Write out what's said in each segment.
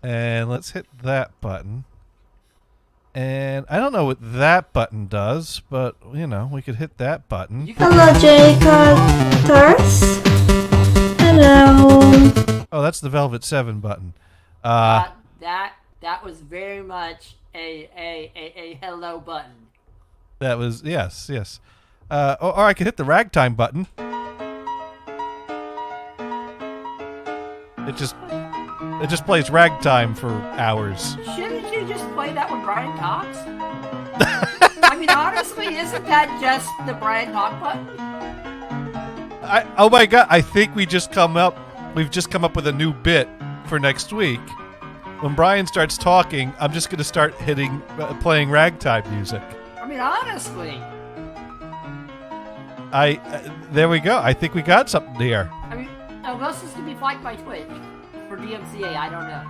And let's hit that button. And I don't know what that button does, but, we could hit that button. Hello, Jacob. Hello. Oh, that's the Velvet 7 button. That was very much a hello button. That was, yes. Or I could hit the ragtime button. It just plays ragtime for hours. Shouldn't you just play that when Brian talks? I mean, honestly, isn't that just the Brian talk button? Oh my god! I think we've just come up with a new bit for next week. When Brian starts talking, I'm just going to start playing ragtime music. I mean, honestly. There we go. I think we got something here. I mean, unless this could be flagged by Twitch for DMCA, I don't know.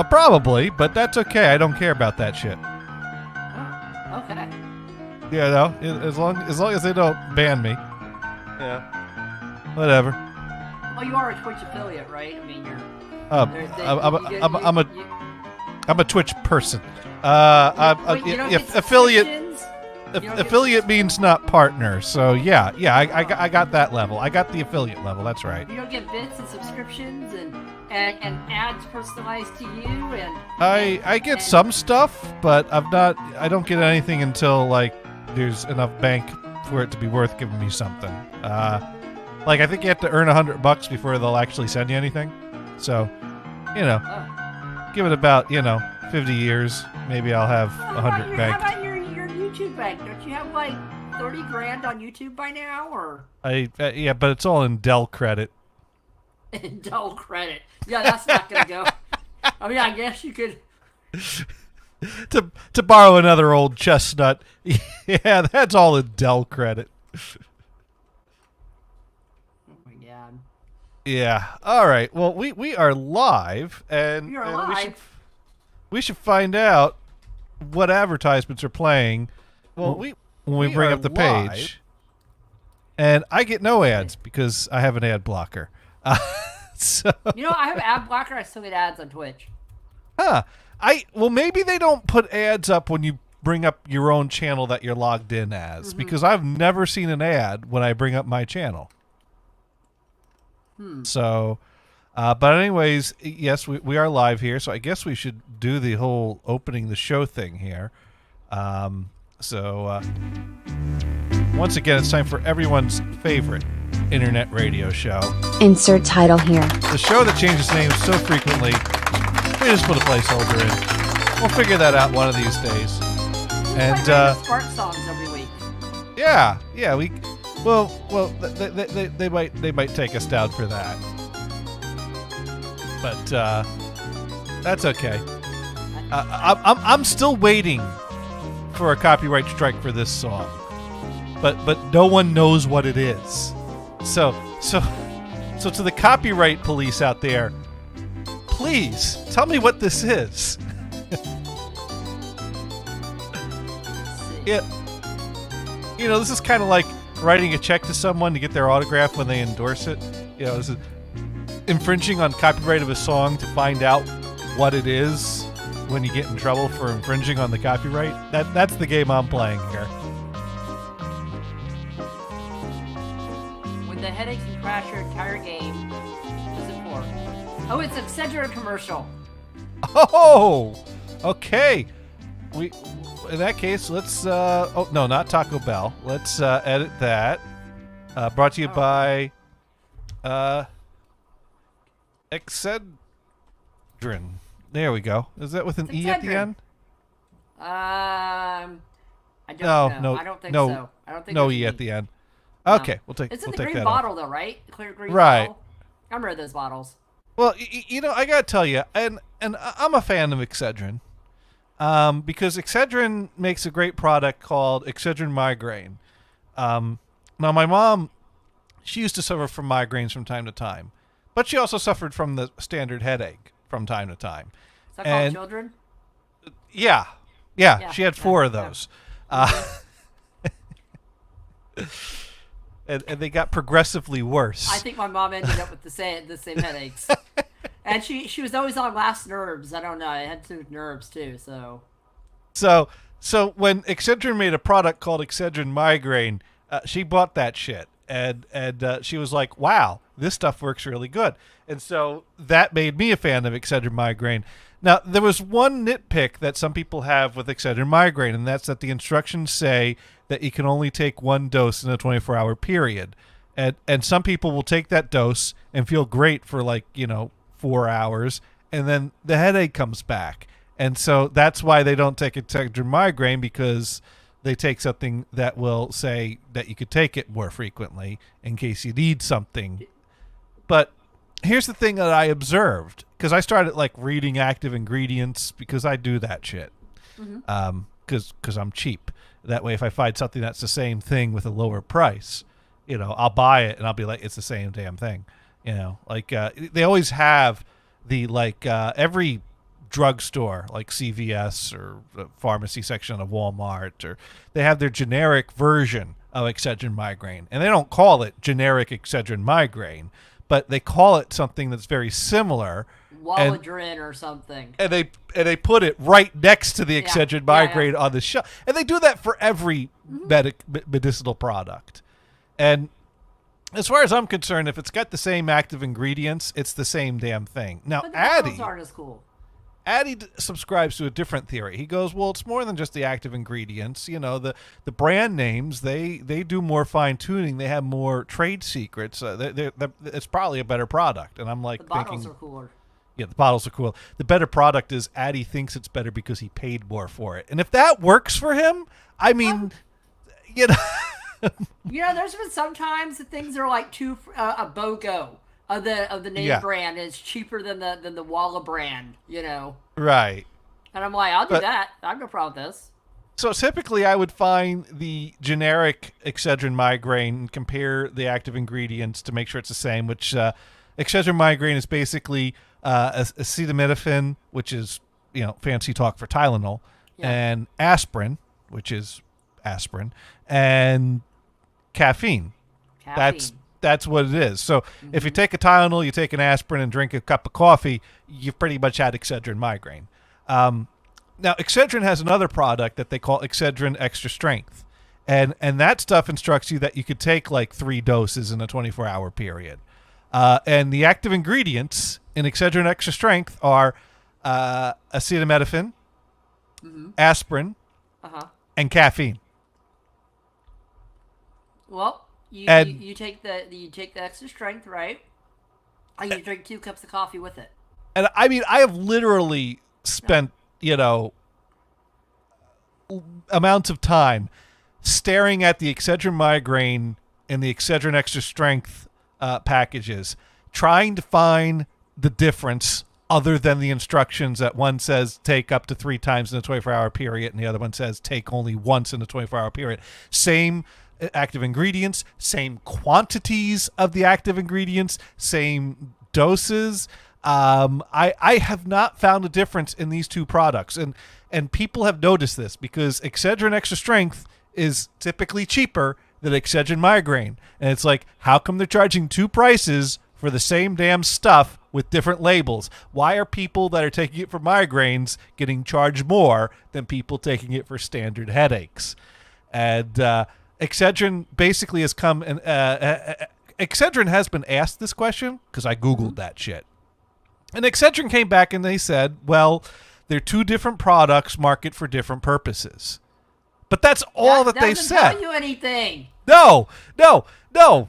Probably, but that's okay. I don't care about that shit. Oh, okay. As long as they don't ban me. Yeah. Whatever. Well, you are a Twitch affiliate, right? I mean, you're. I'm a Twitch person. Affiliate. Affiliate means not partner, so yeah, I got that level. I got the affiliate level. That's right. You don't get bits and subscriptions and ads personalized to you, and I get some stuff, but I don't get anything until like there's enough bank for it to be worth giving me something. Like I think you have to earn $100 before they'll actually send you anything. So, give it about 50 years, maybe I'll have 100 banked. How about your YouTube bank? Don't you have like 30 grand on YouTube by now, or? Yeah, but it's all in Dell credit. In Dell credit, yeah, that's not gonna go. I mean, I guess you could. to borrow another old chestnut, yeah, that's all in Dell credit. Oh my god. Yeah. All right. Well, we are live, and we should find out what advertisements are playing. Well, when we bring up the page, and I get no ads because I have an ad blocker. So I have an ad blocker. I still get ads on Twitch. Huh. Well, maybe they don't put ads up when you bring up your own channel that you're logged in as, because I've never seen an ad when I bring up my channel. So, but anyways, yes, we are live here, so I guess we should do the whole opening the show thing here. So, once again, it's time for everyone's favorite internet radio show. Insert title here. The show that changes names so frequently, we just put a placeholder in. We'll figure that out one of these days. And Spark songs every week. Yeah, they might take us down for that, but that's okay. I'm still waiting for a copyright strike for this song, but no one knows what it is. So to the copyright police out there, please tell me what this is. Yeah, this is kind of like writing a check to someone to get their autograph when they endorse it. This is infringing on copyright of a song to find out what it is when you get in trouble for infringing on the copyright. That's the game I'm playing here. When the headaches can crash your entire game, what's it for? Oh, it's an Excedrin commercial. Oh, okay. In that case, let's. Oh no, not Taco Bell. Let's edit that. Brought to you by Excedrin. There we go. Is that with an E at the end? I don't know. No, I don't think no, so. I don't think no there's E an at the end. Okay, we'll take. It's in we'll the take green that bottle, off. though, right? The clear green Right. bottle. I remember those bottles. Well, I gotta tell you, and I'm a fan of Excedrin. Because Excedrin makes a great product called Excedrin Migraine. Now, my mom, she used to suffer from migraines from time to time, but she also suffered from the standard headache from time to time. Is that called children? Yeah, she had 4 of those. And they got progressively worse. I think my mom ended up with the same headaches. And she was always on last nerves. I don't know. I had to do with nerves too. So when Excedrin made a product called Excedrin Migraine, she bought that shit, and she was like, "Wow, this stuff works really good." And so that made me a fan of Excedrin Migraine. Now, there was one nitpick that some people have with Excedrin Migraine, and that's that the instructions say that you can only take one dose in a 24-hour period. And some people will take that dose and feel great for 4 hours, and then the headache comes back. And so that's why they don't take Excedrin Migraine, because they take something that will say that you could take it more frequently in case you need something. But here's the thing that I observed, because I started reading active ingredients because I do that shit. Because I'm cheap. That way, if I find something that's the same thing with a lower price, I'll buy it and I'll be like, it's the same damn thing. They always have the every drugstore like CVS or the pharmacy section of Walmart, or they have their generic version of Excedrin Migraine, and they don't call it generic Excedrin Migraine, but they call it something that's very similar, Waladrin or something, and they put it right next to the Excedrin Migraine on the shelf, and they do that for every medicinal product. And as far as I'm concerned, if it's got the same active ingredients, it's the same damn thing. Now, but the Addy aren't as cool. Addy subscribes to a different theory. He goes, well, it's more than just the active ingredients. The brand names, they do more fine-tuning. They have more trade secrets. It's probably a better product. And I'm The bottles are cooler. Yeah, the bottles are cool. The better product is Addy thinks it's better because he paid more for it. And if that works for him, I mean, there's been sometimes that things are like a BOGO of the name brand is cheaper than the Walla brand, Right. And I'm like, I'll do that. I have no problem with this. So typically I would find the generic Excedrin Migraine and compare the active ingredients to make sure it's the same, which Excedrin Migraine is basically acetaminophen, which is, fancy talk for Tylenol, and aspirin, which is aspirin, and caffeine. That's what it is. So if you take a Tylenol, you take an aspirin, and drink a cup of coffee, you've pretty much had Excedrin Migraine. Now, Excedrin has another product that they call Excedrin Extra Strength. And that stuff instructs you that you could take 3 doses in a 24-hour period. And the active ingredients in Excedrin Extra Strength are acetaminophen, aspirin, and caffeine. Well, you take the extra strength, right? And you drink 2 cups of coffee with it. And I mean, I have literally spent, amounts of time staring at the Excedrin Migraine and the Excedrin Extra Strength packages, trying to find the difference other than the instructions that one says take up to 3 times in a 24-hour period and the other one says take only once in a 24-hour period. Same active ingredients, same quantities of the active ingredients, same doses. I have not found a difference in these 2 products, and people have noticed this because Excedrin Extra Strength is typically cheaper than Excedrin Migraine, and it's like, how come they're charging 2 prices for the same damn stuff with different labels? Why are people that are taking it for migraines getting charged more than people taking it for standard headaches? And Excedrin basically has come and Excedrin has been asked this question because I Googled that shit. And Excedrin came back and they said, well, they're 2 different products marketed for different purposes. But that's all that they said. That doesn't tell you anything. No.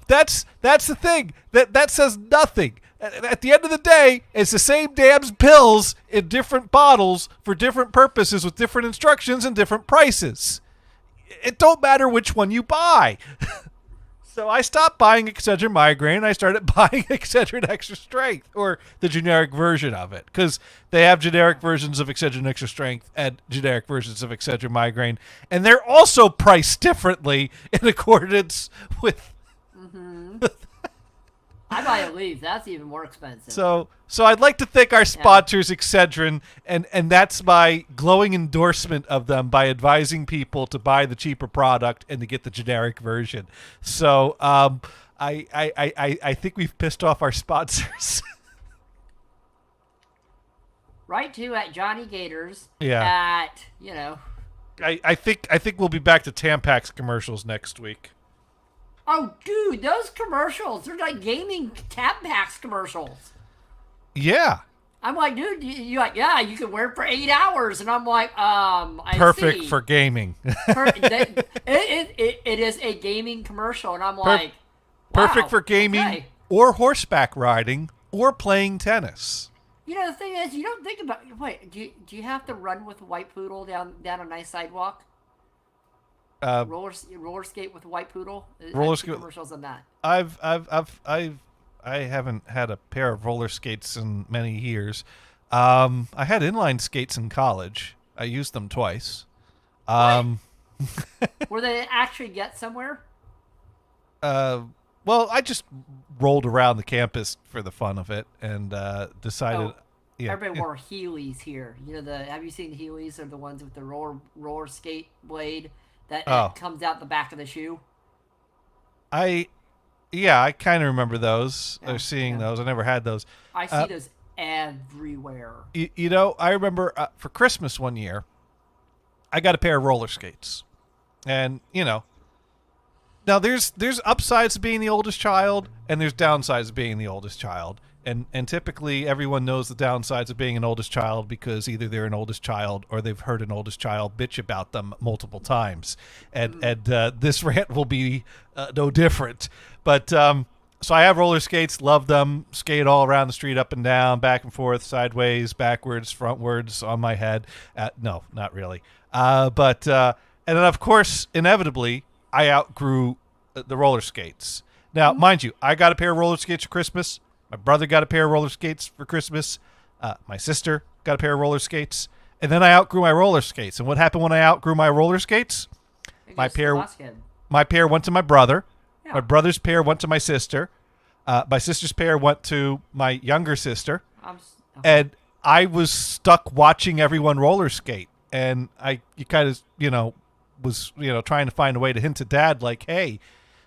That's the thing. That says nothing. At the end of the day, it's the same damn pills in different bottles for different purposes with different instructions and different prices. It don't matter which one you buy. So I stopped buying Excedrin Migraine and I started buying Excedrin Extra Strength, or the generic version of it, because they have generic versions of Excedrin Extra Strength and generic versions of Excedrin Migraine, and they're also priced differently in accordance with... I buy a leaf. That's even more expensive. So I'd like to thank our sponsors, Excedrin, and that's my glowing endorsement of them by advising people to buy the cheaper product and to get the generic version. So I think we've pissed off our sponsors. right to at Johnny Gators. Yeah. At I think we'll be back to Tampax commercials next week. Oh, dude, those commercials, they're like gaming tab packs commercials. Yeah. I'm like, dude, you're like, yeah, you can wear it for 8 hours. And I'm like, I Perfect see. for gaming. It is a gaming commercial. And I'm like, wow, perfect for gaming okay. or horseback riding or playing tennis. You know, the thing is, you don't think about, wait, do you have to run with a white poodle down a nice sidewalk? Roller skate with a white poodle. Roller skate commercials on that. I haven't had a pair of roller skates in many years. I had inline skates in college. I used them twice. Were they actually get somewhere? Well, I just rolled around the campus for the fun of it and decided. Yeah, everybody wore Heelys here. You know have you seen Heelys? They're the ones with the roller skate blade that comes out the back of the shoe. I kind of remember those. Or seeing those. I never had those. I see those everywhere. I remember for Christmas one year, I got a pair of roller skates. And, now there's upsides to being the oldest child, and there's downsides to being the oldest child. And typically everyone knows the downsides of being an oldest child because either they're an oldest child or they've heard an oldest child bitch about them multiple times. And this rant will be no different. But so I have roller skates, love them, skate all around the street, up and down, back and forth, sideways, backwards, frontwards, on my head. No, not really. And then, of course, inevitably, I outgrew the roller skates. Now, mind you, I got a pair of roller skates for Christmas. My brother got a pair of roller skates for Christmas. My sister got a pair of roller skates. And then I outgrew my roller skates. And what happened when I outgrew my roller skates? My pair went to my brother. Yeah. My brother's pair went to my sister. My sister's pair went to my younger sister. And I was stuck watching everyone roller skate. And you kind of, was, trying to find a way to hint to Dad, like, hey,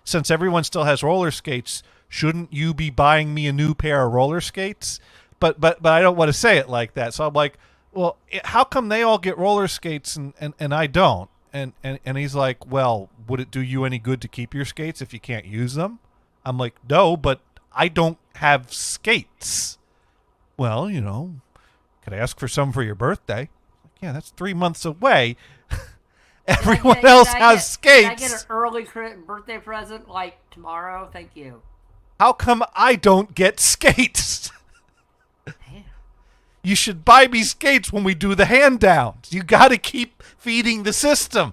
since everyone still has roller skates, shouldn't you be buying me a new pair of roller skates? But I don't want to say it like that. So I'm like, well, how come they all get roller skates and I don't? And he's like, well, would it do you any good to keep your skates if you can't use them? I'm like, no, but I don't have skates. Well, could I ask for some for your birthday? Yeah, that's 3 months away. Everyone else has skates. Can I get an early birthday present like tomorrow? Thank you. How come I don't get skates? You should buy me skates when we do the hand downs. You got to keep feeding the system.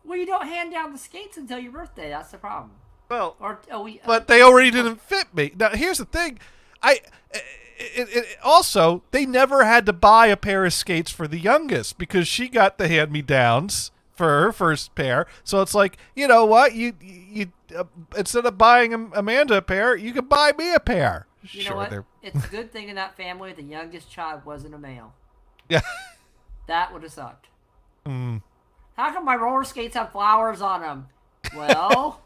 Well, you don't hand down the skates until your birthday. That's the problem. Well, but they already didn't fit me. Now, here's the thing. Also, they never had to buy a pair of skates for the youngest because she got the hand-me-downs for her first pair. So it's like, you know what? You instead of buying Amanda a pair, you can buy me a pair. You know what? It's a good thing in that family the youngest child wasn't a male. Yeah. That would have sucked. How come my roller skates have flowers on them? Well,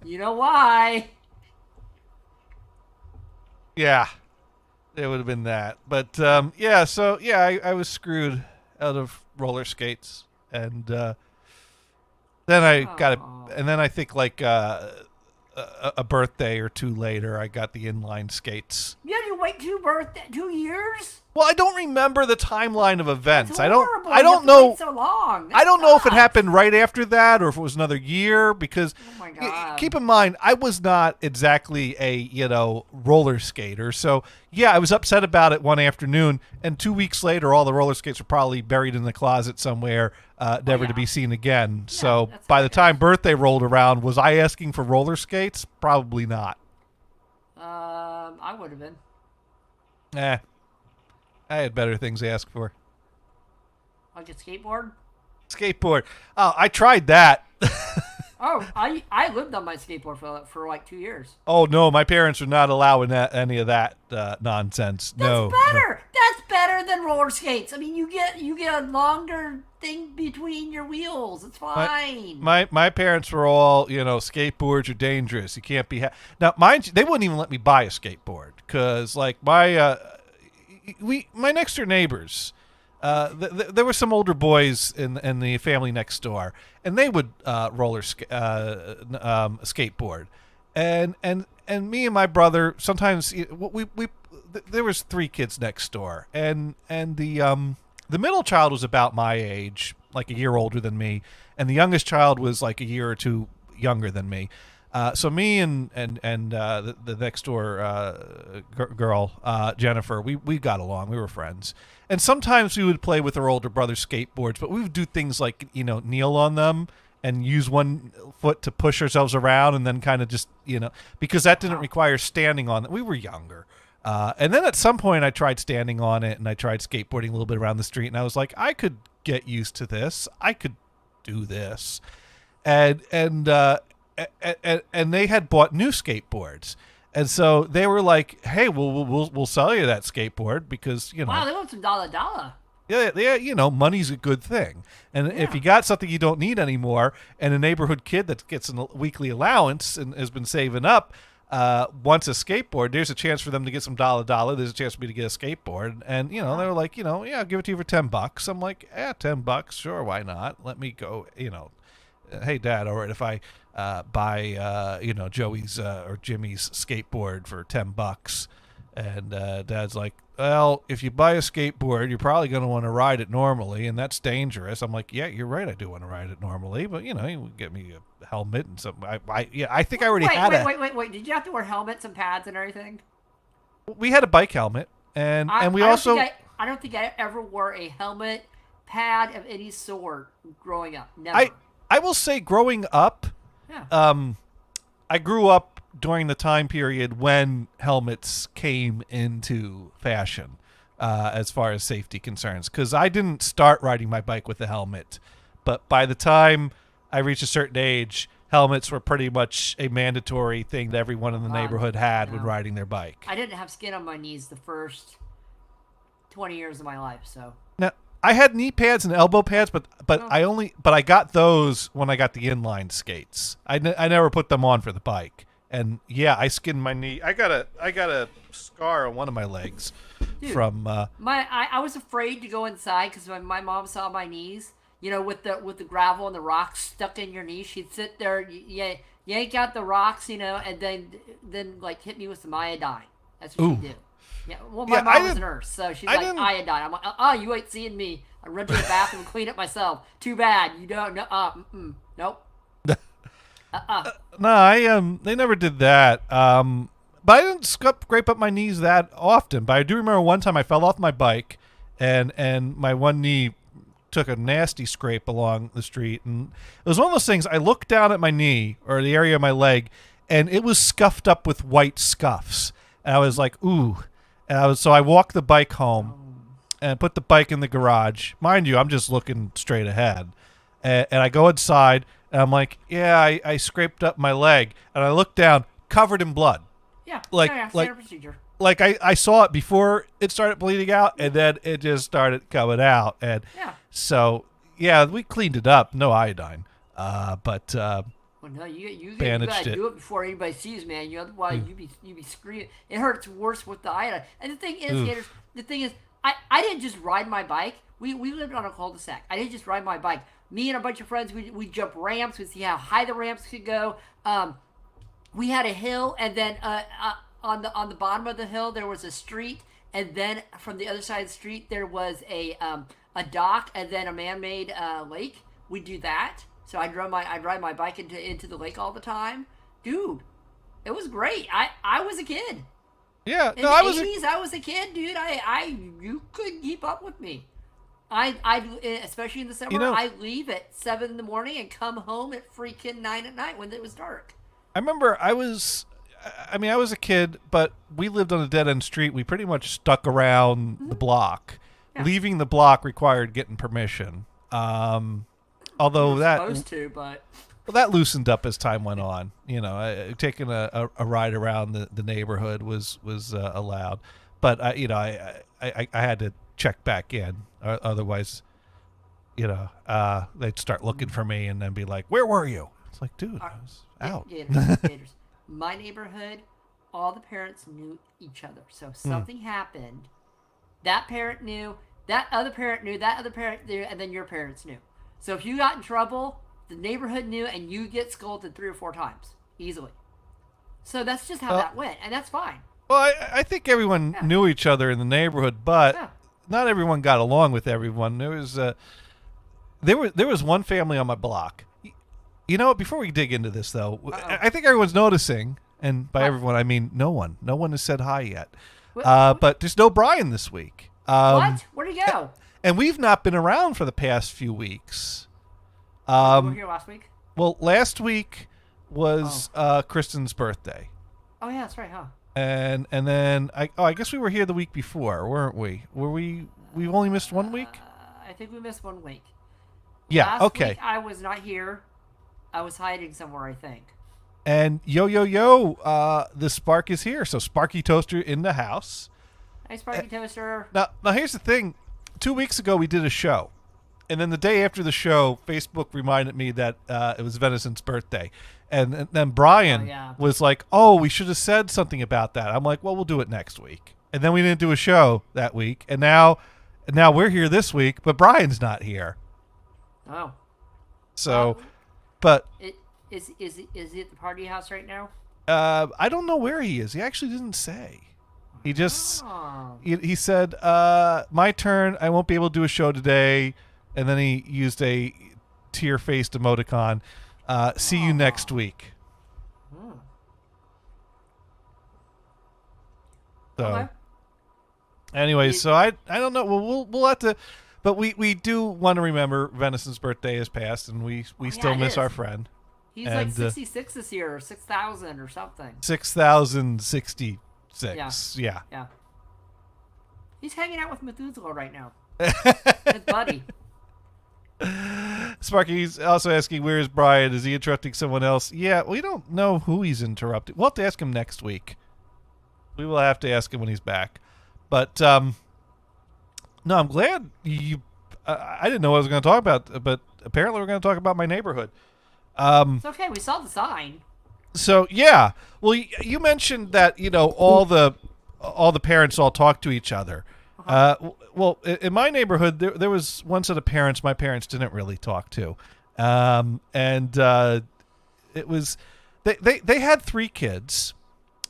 you know why. Yeah. It would have been that. But, I was screwed out of roller skates. And then I got it. And then I think like a birthday or two later, I got the inline skates. You had to wait 2 years? Well, I don't remember the timeline of events. I don't know. So long. I don't know if it happened right after that or if it was another year because keep in mind, I was not exactly a, roller skater. So, yeah, I was upset about it one afternoon. And 2 weeks later, all the roller skates were probably buried in the closet somewhere, never to be seen again. Yeah, so by the time birthday rolled around, was I asking for roller skates? Probably not. I would have been. I had better things to ask for. Like a skateboard? Skateboard. Oh, I tried that. Oh, I lived on my skateboard for like 2 years. Oh, no, my parents are not allowing any of that nonsense. That's better. No. That's better than roller skates. I mean, you get a longer thing between your wheels. It's fine. My parents were all, skateboards are dangerous. You can't be now. Mind you, they wouldn't even let me buy a skateboard because, like, my next door neighbors, there were some older boys in the family next door, and they would skateboard, and me and my brother sometimes we there was 3 kids next door, and the middle child was about my age, like a year older than me, and the youngest child was like a year or 2 younger than me. So me and the next door girl, Jennifer, we got along. We were friends. And sometimes we would play with our older brother's skateboards, but we would do things like, kneel on them and use one foot to push ourselves around, and then kind of just, because that didn't require standing on it. We were younger. And then at some point I tried standing on it, and I tried skateboarding a little bit around the street, and I was like, I could get used to this. I could do this. And they had bought new skateboards. And so they were like, "Hey, we'll sell you that skateboard because Wow, they want some dollar. Yeah, money's a good thing. And if you got something you don't need anymore, and a neighborhood kid that gets a weekly allowance and has been saving up wants a skateboard, there's a chance for them to get some dollar. There's a chance for me to get a skateboard." And they were like, yeah, I'll give it to you for $10. I'm like, $10, sure, why not? Let me go. Hey, Dad, all right, if I buy Joey's or Jimmy's skateboard for $10, and Dad's like, well, if you buy a skateboard, you're probably going to want to ride it normally, and that's dangerous. I'm like, yeah, you're right, I do want to ride it normally, but you would get me a helmet and something. I think I already had it. Wait, did you have to wear helmets and pads and everything? We had a bike helmet, and we also. I don't think I ever wore a helmet, pad of any sort growing up. Never. I will say, growing up, I grew up during the time period when helmets came into fashion, as far as safety concerns, because I didn't start riding my bike with a helmet, but by the time I reached a certain age, helmets were pretty much a mandatory thing that everyone in the neighborhood had when riding their bike. I didn't have skin on my knees the first 20 years of my life, so. Now, I had knee pads and elbow pads, but I got those when I got the inline skates. I never put them on for the bike. And yeah, I skinned my knee. I got a scar on one of my legs. Dude, from I was afraid to go inside because when my mom saw my knees, with the gravel and the rocks stuck in your knees, she'd sit there, yank out the rocks, and then like hit me with some iodine. That's what she'd do. Yeah, well, my mom was a nurse, so she's like, iodine. I'm like, you ain't seeing me. I run to the bathroom and clean it myself. Too bad. You don't know. Nope. No, they never did that. But I didn't scrape up my knees that often. But I do remember one time I fell off my bike, and my one knee took a nasty scrape along the street. And it was one of those things, I looked down at my knee, or the area of my leg, and it was scuffed up with white scuffs. And I was like, ooh. So I walked the bike home and put the bike in the garage. Mind you, I'm just looking straight ahead. And I go inside, and I'm like, yeah, I scraped up my leg. And I look down, covered in blood. Yeah, standard procedure. Like I saw it before it started bleeding out, and then it just started coming out. And so, yeah, we cleaned it up. No iodine. But... well, no, you gotta do it before anybody sees, man. Otherwise you be screaming. It hurts worse with the iodine. And the thing is, I didn't just ride my bike. We lived on a cul-de-sac. I didn't just ride my bike. Me and a bunch of friends, we jump ramps. We see how high the ramps could go. We had a hill, and then on the bottom of the hill there was a street, and then from the other side of the street there was a dock, and then a man-made lake. We do that. So I'd ride my bike into the lake all the time. Dude, it was great. I was a kid. Yeah, in the 80s, I was a kid, dude. You couldn't keep up with me. I especially in the summer, I leave at 7 in the morning and come home at freaking 9 at night when it was dark. I remember I was a kid, but we lived on a dead-end street. We pretty much stuck around the block. Yeah. Leaving the block required getting permission. Although that loosened up as time went on. Taking a ride around the neighborhood was allowed, but I had to check back in, otherwise they'd start looking for me and then be like, "Where were you?" It's like, dude, I was out. Gators. My neighborhood, all the parents knew each other. So something happened. That parent knew. That other parent knew. That other parent knew. And then your parents knew. So if you got in trouble, the neighborhood knew, and you get scolded 3 or 4 times easily. So that's just how that went, and that's fine. Well, I think everyone knew each other in the neighborhood, but not everyone got along with everyone. There was one family on my block. You know what? Before we dig into this, though, I think everyone's noticing, and by everyone I mean no one. No one has said hi yet. But there's no Brian this week. What? Where'd he go? And we've not been around for the past few weeks. You were here last week? Well, last week was Kristen's birthday. Oh yeah, that's right, huh? And then I guess we were here the week before, weren't we? We've only missed 1 week? I think we missed 1 week. Yeah, last okay. Week I was not here. I was hiding somewhere, I think. And yo, the Spark is here. So Sparky Toaster in the house. Hey, Sparky Toaster. Now here's the thing. 2 weeks ago we did a show. And then the day after the show, Facebook reminded me that it was Venison's birthday. And then Brian was like, "Oh, we should have said something about that." I'm like, "Well, we'll do it next week." And then we didn't do a show that week. And now we're here this week, but Brian's not here. Oh. So, but is he at the party house right now? I don't know where he is. He actually didn't say. He just he said, "My turn. I won't be able to do a show today." And then he used a tear-faced emoticon. See you next week. So, anyways, so I don't know. Well, we'll have to, but we do want to remember Venison's birthday is past, and we still miss our friend. He's like 66 this year, or 6,000 or something. 6,066. Yeah. He's hanging out with Methuselah right now. His buddy. Sparky's also asking, where is Brian? Is he interrupting someone else? Yeah, we don't know who he's interrupting. We'll have to ask him next week. We will have to ask him when he's back. But, no, I'm glad you... I didn't know what I was going to talk about, but apparently we're going to talk about my neighborhood. It's okay. We saw the sign. So, yeah. Well, you mentioned that, all the parents all talk to each other. Well, in my neighborhood, there was one set of parents my parents didn't really talk to. And it was... They had 3 kids.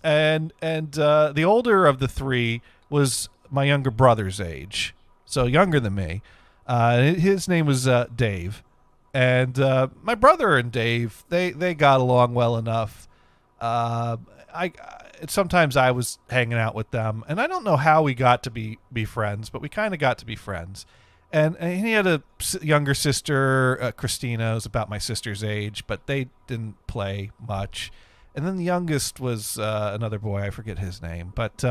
And the older of the 3 was my younger brother's age. So younger than me. His name was Dave. And my brother and Dave, they got along well enough. Sometimes I was hanging out with them, and I don't know how we got to be friends, but we kind of got to be friends. And he had a younger sister, Christina, who's about my sister's age, but they didn't play much. And then the youngest was another boy, I forget his name. But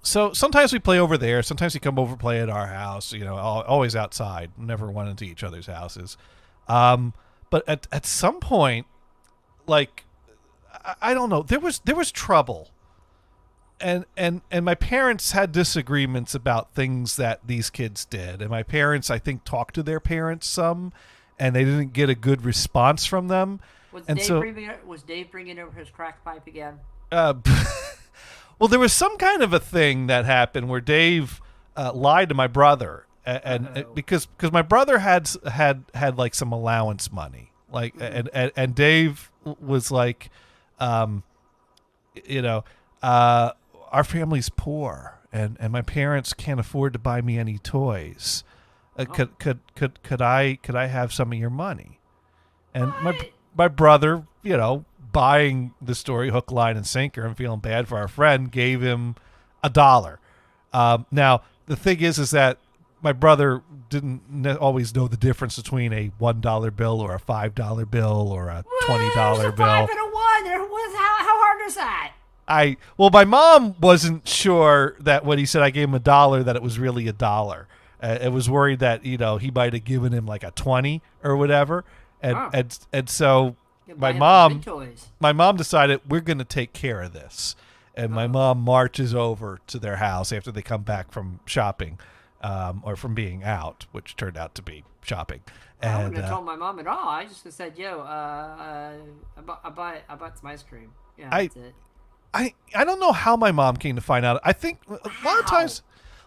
so sometimes we play over there. Sometimes we come over play at our house. Always outside. Never went into each other's houses. But at some point, like, I don't know. There was trouble, and my parents had disagreements about things that these kids did, and my parents, I think, talked to their parents some, and they didn't get a good response from them. Was Dave bringing over his crack pipe again? Well, there was some kind of a thing that happened where Dave lied to my brother, and because my brother had like some allowance money, like, and Dave was like. Our family's poor, and my parents can't afford to buy me any toys. Could I have some of your money? And my brother, buying the story hook, line, and sinker, and feeling bad for our friend, gave him $1. Now the thing is that my brother didn't always know the difference between a $1 bill or a $5 bill or a $20 bill. 5 and a 1. How hard is that? My mom wasn't sure that when he said I gave him $1 that it was really $1. It was worried that he might have given him like a 20 or whatever, and so my mom decided we're going to take care of this, and my mom marches over to their house after they come back from shopping, or from being out, which turned out to be shopping. I And wouldn't have told my mom at all. I just said, "Yo, I bought some ice cream." Yeah, that's it. I don't know how my mom came to find out. I think a lot of times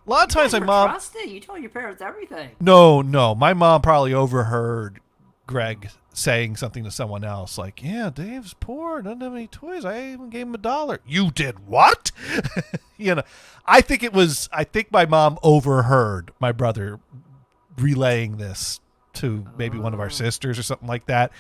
my mom trusted. You told your parents everything. No, my mom probably overheard Greg saying something to someone else, like, "Yeah, Dave's poor, doesn't have any toys. I even gave him $1." You did what? I think my mom overheard my brother relaying this to maybe one of our sisters or something like that.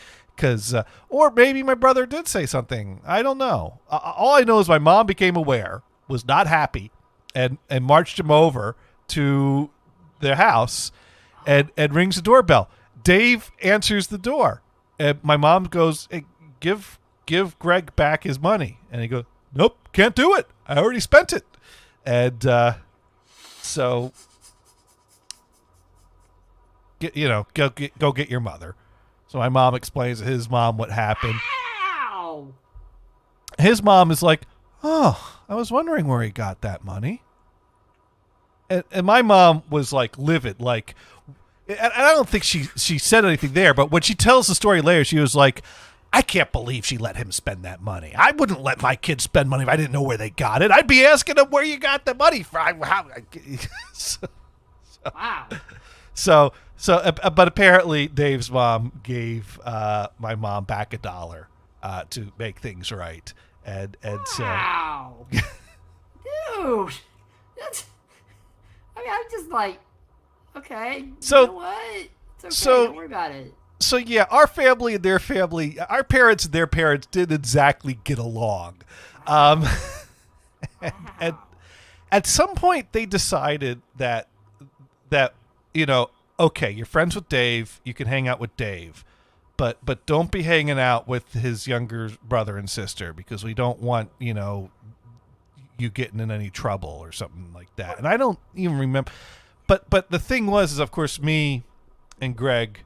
Or maybe my brother did say something. I don't know. All I know is my mom became aware, was not happy, and marched him over to their house and rings the doorbell. Dave answers the door. And my mom goes, "Hey, give Greg back his money." And he goes, "Nope, can't do it. I already spent it." And so, go get your mother. So my mom explains to his mom what happened. Ow! His mom is like, "Oh, I was wondering where he got that money." And my mom was like livid, like, and I don't think she said anything there, but when she tells the story later, she was like, "I can't believe she let him spend that money. I wouldn't let my kids spend money if I didn't know where they got it. I'd be asking them where you got the money from." Wow. So, but apparently Dave's mom gave my mom back $1 to make things right, and so. Wow, dude, I'm just like, okay, so, you know what? It's okay, don't worry about it. So yeah, our family and their family, our parents and their parents didn't exactly get along, and at some point they decided that okay, you're friends with Dave, you can hang out with Dave, but don't be hanging out with his younger brother and sister, because we don't want you getting in any trouble or something like that. And I don't even remember, but the thing was, is of course me and Greg,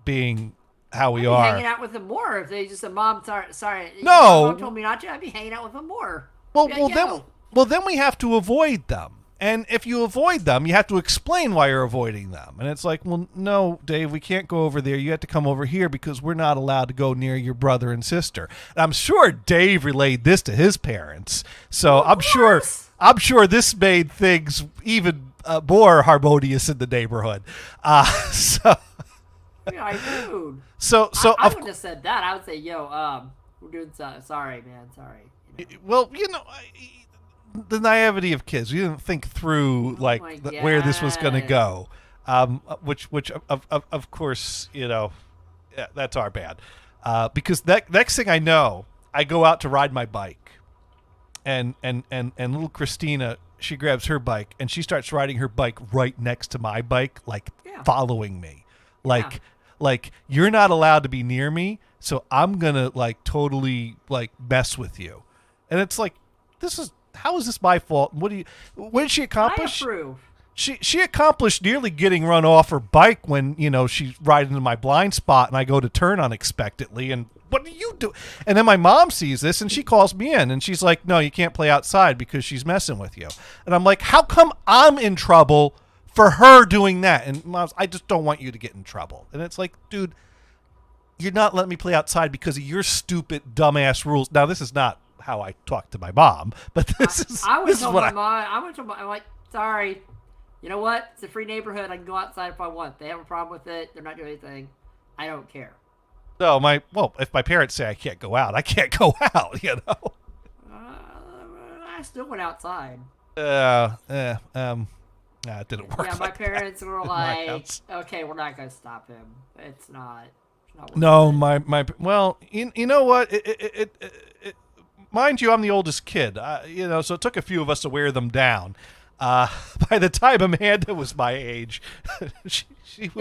being how we are, hanging out with them more if they just said, "Mom, sorry, no, Mom told me not to." I'd be hanging out with them more. Then we have to avoid them. And if you avoid them, you have to explain why you're avoiding them. And it's like, well, no, Dave, we can't go over there. You have to come over here because we're not allowed to go near your brother and sister. And I'm sure Dave relayed this to his parents. So I'm sure this made things even more harmonious in the neighborhood. So dude. So I wouldn't have said that. I would say, "Yo, we're doing sorry, man, sorry." Well, the naivety of kids. We didn't think through where this was going to go, which of course that's our bad, because that next thing I know, I go out to ride my bike, and little Christina, she grabs her bike and she starts riding her bike right next to my bike, following me, like you're not allowed to be near me, so I'm gonna totally mess with you, and it's like, how is this my fault? What did she accomplish? I approve. She accomplished nearly getting run off her bike when, she's riding into my blind spot and I go to turn unexpectedly. And what do you do? And then my mom sees this and she calls me in and she's like, "No, you can't play outside because she's messing with you." And I'm like, how come I'm in trouble for her doing that? And Mom's, "I just don't want you to get in trouble." And it's like, dude, you're not letting me play outside because of your stupid, dumbass rules. Now, this is not how I talk to my mom, but I would tell my mom. I'm like, "Sorry, you know what? It's a free neighborhood. I can go outside if I want. They have a problem with it. They're not doing anything. I don't care." No, if my parents say I can't go out, I can't go out. I still went outside. It didn't work. Yeah, my parents were like, "Okay, we're not going to stop him. It's not." No, well, you know what? Mind you, I'm the oldest kid, so it took a few of us to wear them down. By the time Amanda was my age, they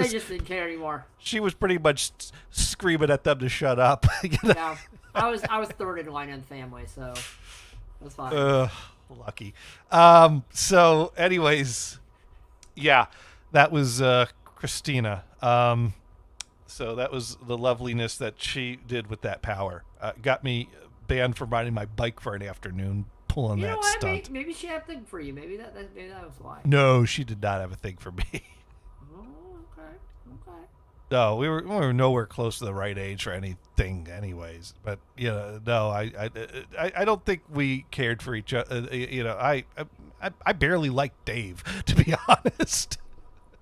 just didn't care anymore. She was pretty much screaming at them to shut up. Yeah, I was third in line in the family, so it was fine. Lucky. So, anyways, yeah, that was Christina. So that was the loveliness that she did with that power. Got me banned from riding my bike for an afternoon. pulling You know that what? stunt. Maybe she had a thing for you. Maybe that was why. No, she did not have a thing for me. Oh, okay. No, we were nowhere close to the right age for anything, anyways. But no, I don't think we cared for each other. I barely liked Dave, to be honest.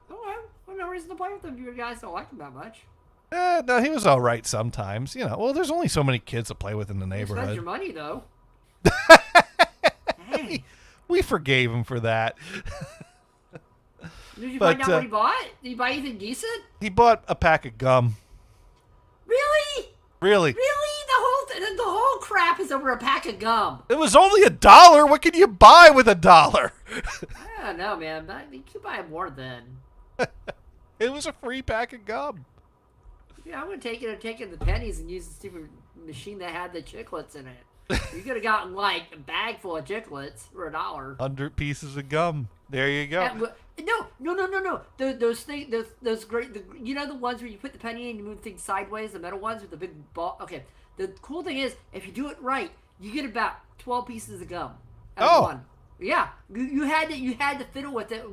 Oh, well, no reason to play with him. You guys don't like him that much. No, he was all right sometimes. Well, there's only so many kids to play with in the neighborhood. Spend your money though. Hey. We forgave him for that. Did you find out what he bought? Did he buy anything decent? He bought a pack of gum. Really? Really? The whole crap is over a pack of gum. It was only $1. What can you buy with $1? I don't know, man. You could buy more then. It was a free pack of gum. Yeah, I would take the pennies and use the stupid machine that had the chiclets in it. You could have gotten like a bag full of chiclets for $1. 100 pieces of gum. There you go. No. Those things, those great. The ones where you put the penny in and you move things sideways. The metal ones with the big ball. Okay. The cool thing is, if you do it right, you get about 12 pieces of gum. Out of one. Yeah. You had to fiddle with it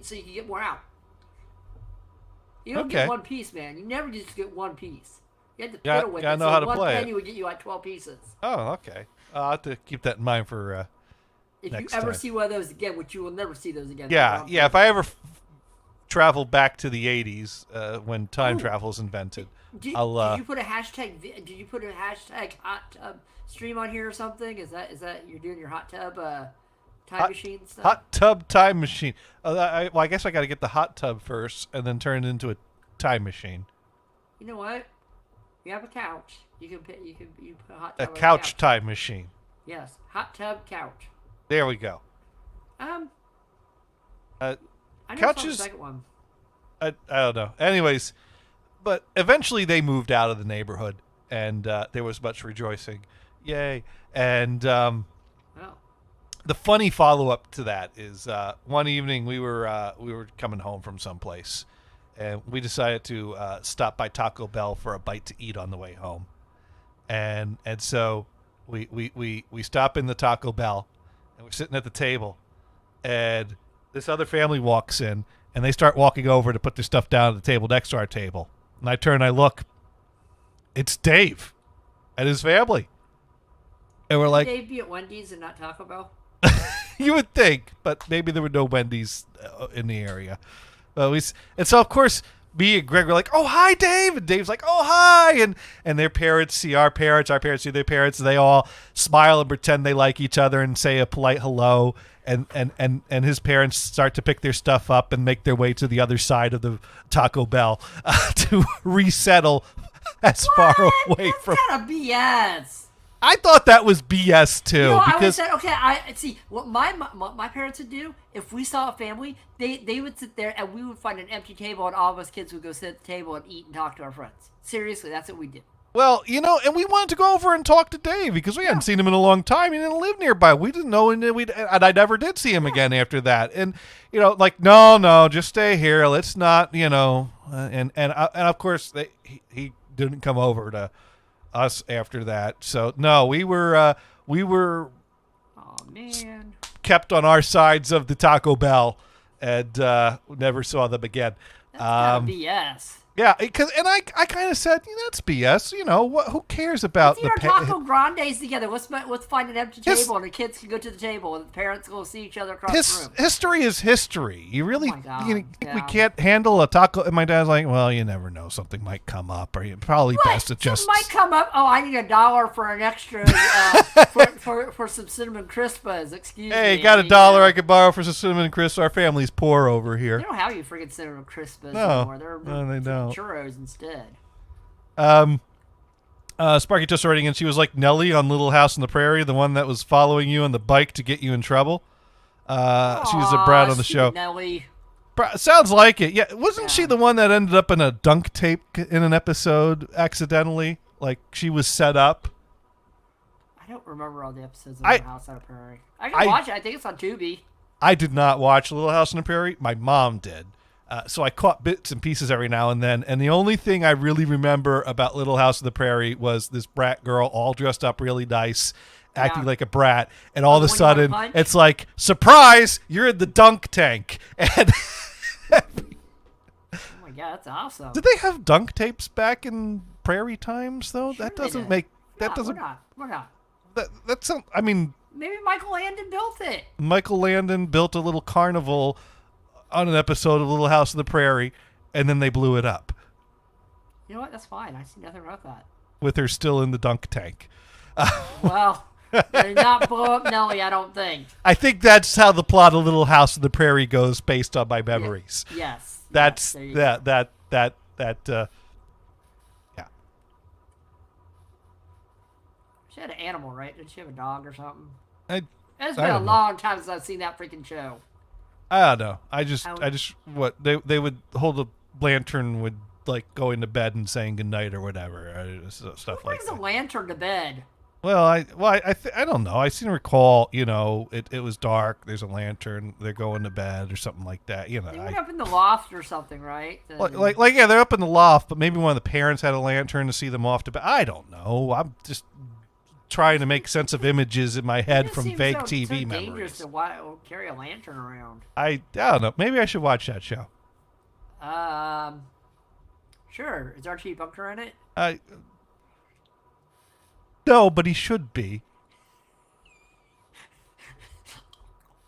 so you could get more out. You don't get one piece, man. You never just get one piece. You had to fiddle with it. Know how to one play penny would get you like 12 pieces. Oh, okay. I'll have to keep that in mind for if you ever see one of those again, which you will never see those again. Yeah. If I ever travel back to the 80s when time travel is invented, Did you put a hashtag? Did you put a hashtag hot tub stream on here or something? Is that you're doing your hot tub time machine stuff? Hot tub time machine. I guess I got to get the hot tub first and then turn it into a time machine. You know what? You have a couch. You put a hot tub. A couch time machine. Yes, hot tub couch. There we go. I couches. The second one. I don't know. Anyways, but eventually they moved out of the neighborhood, and there was much rejoicing. Yay! And the funny follow-up to that is one evening we were coming home from someplace, and we decided to stop by Taco Bell for a bite to eat on the way home, and so we stop in the Taco Bell, and we're sitting at the table, and this other family walks in, and they start walking over to put their stuff down at the table next to our table. And I turn and I look. It's Dave and his family. And we're like... Dave be at Wendy's and not Taco Bell? You would think, but maybe there were no Wendy's in the area. And so, of course, me and Greg were like, oh, hi, Dave. And Dave's like, oh, hi. And their parents see our parents see their parents. And they all smile and pretend they like each other and say a polite hello. And his parents start to pick their stuff up and make their way to the other side of the Taco Bell to resettle as far away from. That's kind of BS. I thought that was BS too. I would say, okay, I see what my parents would do if we saw a family. They would sit there and we would find an empty table and all of us kids would go sit at the table and eat and talk to our friends. Seriously, that's what we did. Well, and we wanted to go over and talk to Dave because we hadn't seen him in a long time. He didn't live nearby. We didn't know, and I never did see him again after that. And no, just stay here. Let's not, and of course he didn't come over to us after that. So no, we were oh man, kept on our sides of the Taco Bell and never saw them again. That's kind of BS. Yeah, and I kind of said, that's BS. Who cares about the taco grandes together? Let's find an empty table and the kids can go to the table and the parents will see each other across the room. History is history. You really, we can't handle a taco. And my dad's like, well, you never know, something might come up, or probably best to just. Something might come up. Oh, I need $1 for an extra for some cinnamon crispas. Excuse me. Hey, got $1 I could borrow for some cinnamon crisps. Our family's poor over here. They don't have you freaking cinnamon crispas anymore. No, they don't. Churros instead. Sparky just writing in. She was like Nellie on Little House on the Prairie, the one that was following you on the bike to get you in trouble. She was a brat on the show. Nellie. Sounds like it. Yeah, wasn't she the one that ended up in a dunk tape in an episode accidentally? Like she was set up. I don't remember all the episodes of Little House on the Prairie. I can watch it. I think it's on Tubi. I did not watch Little House on the Prairie. My mom did. So I caught bits and pieces every now and then, and the only thing I really remember about Little House on the Prairie was this brat girl all dressed up really nice, acting like a brat, and all of a the one you sudden wanna punch? it's like, surprise, you're in the dunk tank. And Oh my god, that's awesome. did they have dunk tapes back in prairie times though? Sure That they doesn't did. make that No, doesn't We're not. that's I mean, Maybe Michael Landon built it. Michael Landon built a little carnival on an episode of Little House on the Prairie, and then they blew it up You know what? That's fine. I see nothing wrong with that. with her still in the dunk tank. Well, they did not blow up Nellie, I don't think. I think that's how the plot of Little House on the Prairie goes, based on my memories. Yes. That's yes, yeah. She had an animal, right? Did she have a dog or something? It's It's been a long time since I've seen that freaking show. I don't know. I just what they would hold a lantern, would like going to bed and saying goodnight or whatever, stuff Who like brings that. a lantern to bed? Well, I don't know. I seem to recall, it was dark. There's a lantern. They're going to bed or something like that. They went up in the loft or something, right? Like yeah, they're up in the loft, but maybe one of the parents had a lantern to see them off to bed. I don't know. I'm just trying to make sense of images in my head from vague TV so memories. Dangerous to carry a lantern around. I don't know. Maybe I should watch that show. Sure. Is Archie Bunker in it? No, but he should be.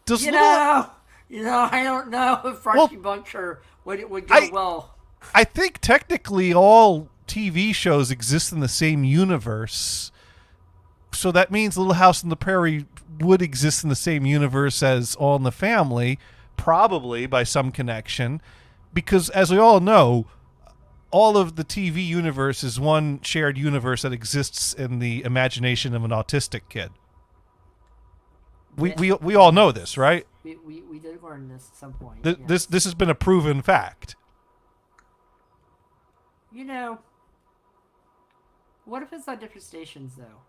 You know, I don't know if Archie Bunker would go well. I think technically all TV shows exist in the same universe. So that means Little House on the Prairie would exist in the same universe as All in the Family, probably by some connection, because as we all know, all of the TV universe is one shared universe that exists in the imagination of an autistic kid. We all know this, right? We did learn this at some point. This has been a proven fact. What if it's on different stations though?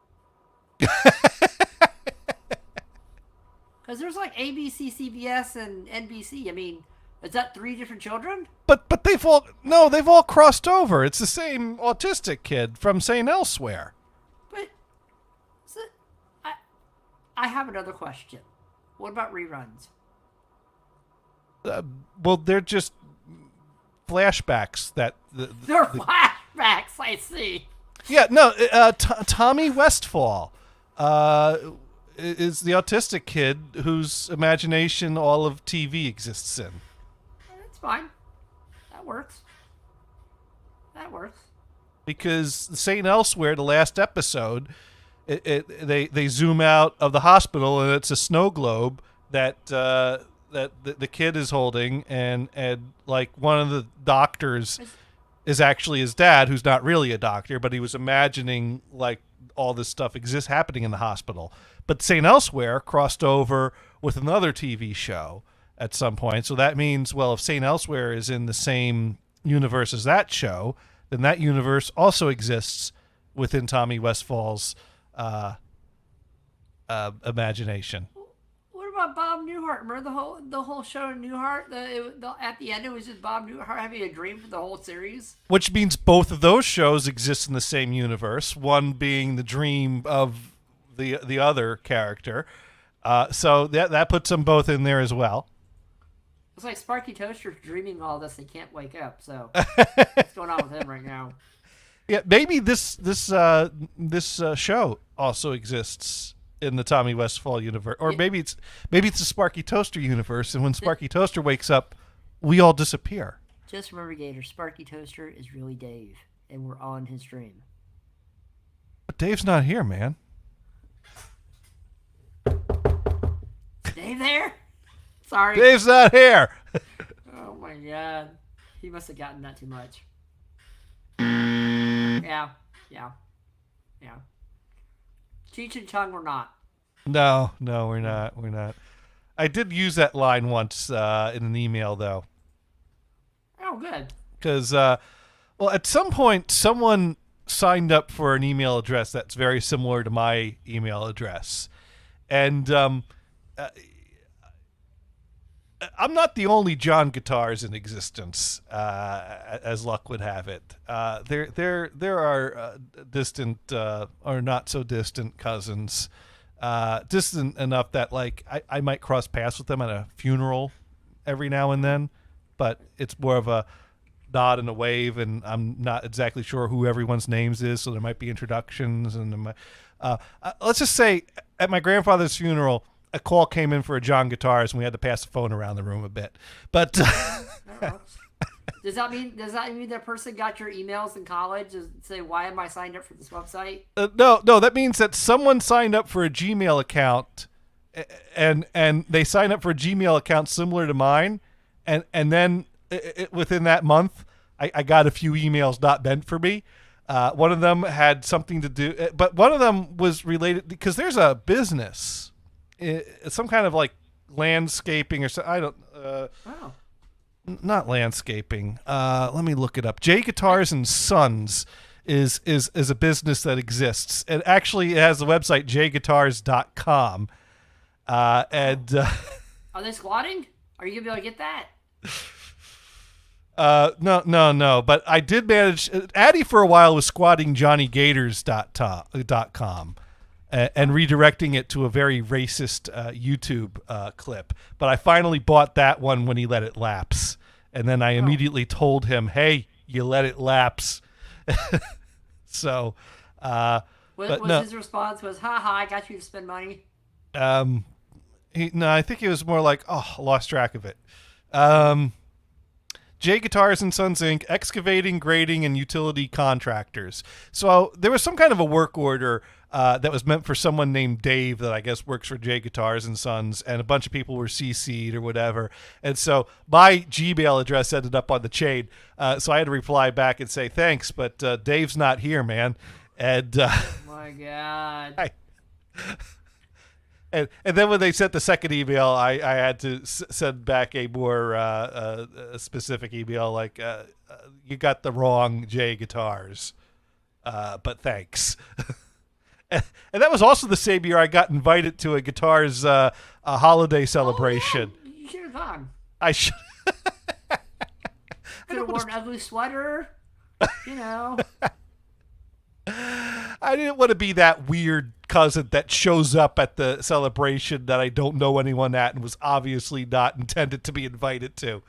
Because there's like ABC, CBS, and NBC. I mean, is that 3 different children? But they've all crossed over. It's the same autistic kid from St. Elsewhere. But I have another question. What about reruns? Well, they're just flashbacks that They're flashbacks. I see. Yeah, no. Tommy Westfall is the autistic kid whose imagination all of TV exists in. That's fine. That works. Because St. Elsewhere, the last episode, they zoom out of the hospital and it's a snow globe that the kid is holding, and like one of the doctors is actually his dad, who's not really a doctor, but he was imagining like all this stuff exists happening in the hospital. But St. Elsewhere crossed over with another TV show at some point. So that means, well, if St. Elsewhere is in the same universe as that show, then that universe also exists within Tommy Westfall's imagination. What about Bob Newhart? Remember the whole show in Newhart? At the end, it was just Bob Newhart having a dream for the whole series. Which means both of those shows exist in the same universe. One being the dream of the other character. So that puts them both in there as well. It's like Sparky Toaster's dreaming all this. He can't wake up. So what's going on with him right now? Yeah, maybe this show also exists in the Tommy Westfall universe, or maybe it's the Sparky Toaster universe, and when Sparky Toaster wakes up, we all disappear. Just remember, Gator, Sparky Toaster is really Dave, and we're all in his dream. But Dave's not here, man. Dave there? Sorry. Dave's not here. Oh my god. He must have gotten that too much. Yeah. Cheech and Chong were not. No, we're not. I did use that line once in an email, though. Oh, good. Because, well, at some point, someone signed up for an email address that's very similar to my email address. And I'm not the only John Guitars in existence, as luck would have it. There are distant or not so distant cousins Just enough that like I might cross paths with them at a funeral every now and then, but it's more of a nod and a wave, and I'm not exactly sure who everyone's names is, so there might be introductions. And let's just say at my grandfather's funeral, a call came in for a John Guitars, and we had to pass the phone around the room a bit. But does that mean that person got your emails in college and say, why am I signed up for this website? No, that means that someone signed up for a Gmail account, and they signed up for a Gmail account similar to mine, and then within that month, I got a few emails not meant for me. One of them had something to do, but one of them was related because there's a business, some kind of like landscaping or something. I don't. Wow. Not landscaping. Let me look it up. J Guitars and Sons is a business that exists. And actually it has the website jguitars.com. Are they squatting? Are you going to be able to get that? No. But I did manage. Addy for a while was squatting johnnygators.com and redirecting it to a very racist YouTube clip. But I finally bought that one when he let it lapse. And then I immediately told him, hey, you let it lapse. So, his response was, haha, I got you to spend money. I think he was more like, oh, I lost track of it. J Guitars and Sons Inc., excavating, grading, and utility contractors. So there was some kind of a work order that was meant for someone named Dave that I guess works for J Guitars and Sons, and a bunch of people were CC'd or whatever. And so my Gmail address ended up on the chain. So I had to reply back and say, thanks, but Dave's not here, man. And oh my God. And then when they sent the second email, I had to send back a more a specific email like, you got the wrong J Guitars, but thanks. And that was also the same year I got invited to a Guitars a holiday celebration. Oh, yeah. You should have gone. I should. Could have worn an ugly sweater, you know. I didn't want to be that weird cousin that shows up at the celebration that I don't know anyone at and was obviously not intended to be invited to.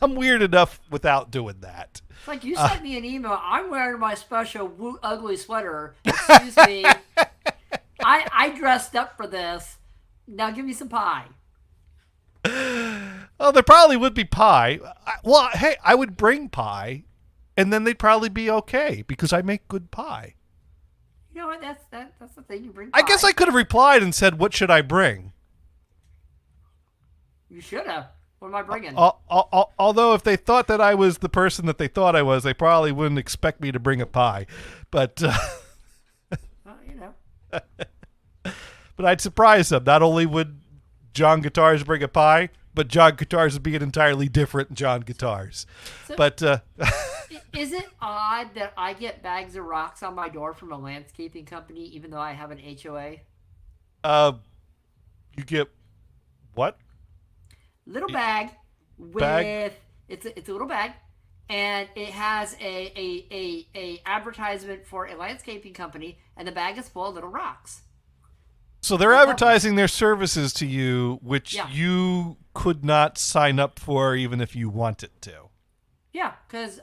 I'm weird enough without doing that. It's like you sent me an email. I'm wearing my special ugly sweater. Excuse me. I dressed up for this. Now give me some pie. Well, there probably would be pie. Well, hey, I would bring pie, and then they'd probably be okay because I make good pie. You know what? That's the thing. You bring pie. I guess I could have replied and said, "What should I bring?" You should have. What am I bringing? Although if they thought that I was the person that they thought I was, they probably wouldn't expect me to bring a pie. But well, you know. But I'd surprise them. Not only would John Guitars bring a pie, but John Guitars would be an entirely different John Guitars. So, but is it odd that I get bags of rocks on my door from a landscaping company, even though I have an HOA? You get what? Little bag with it's a little bag, and it has a advertisement for a landscaping company, and the bag is full of little rocks. So they're advertising their services to you, which you could not sign up for even if you wanted to. Yeah, because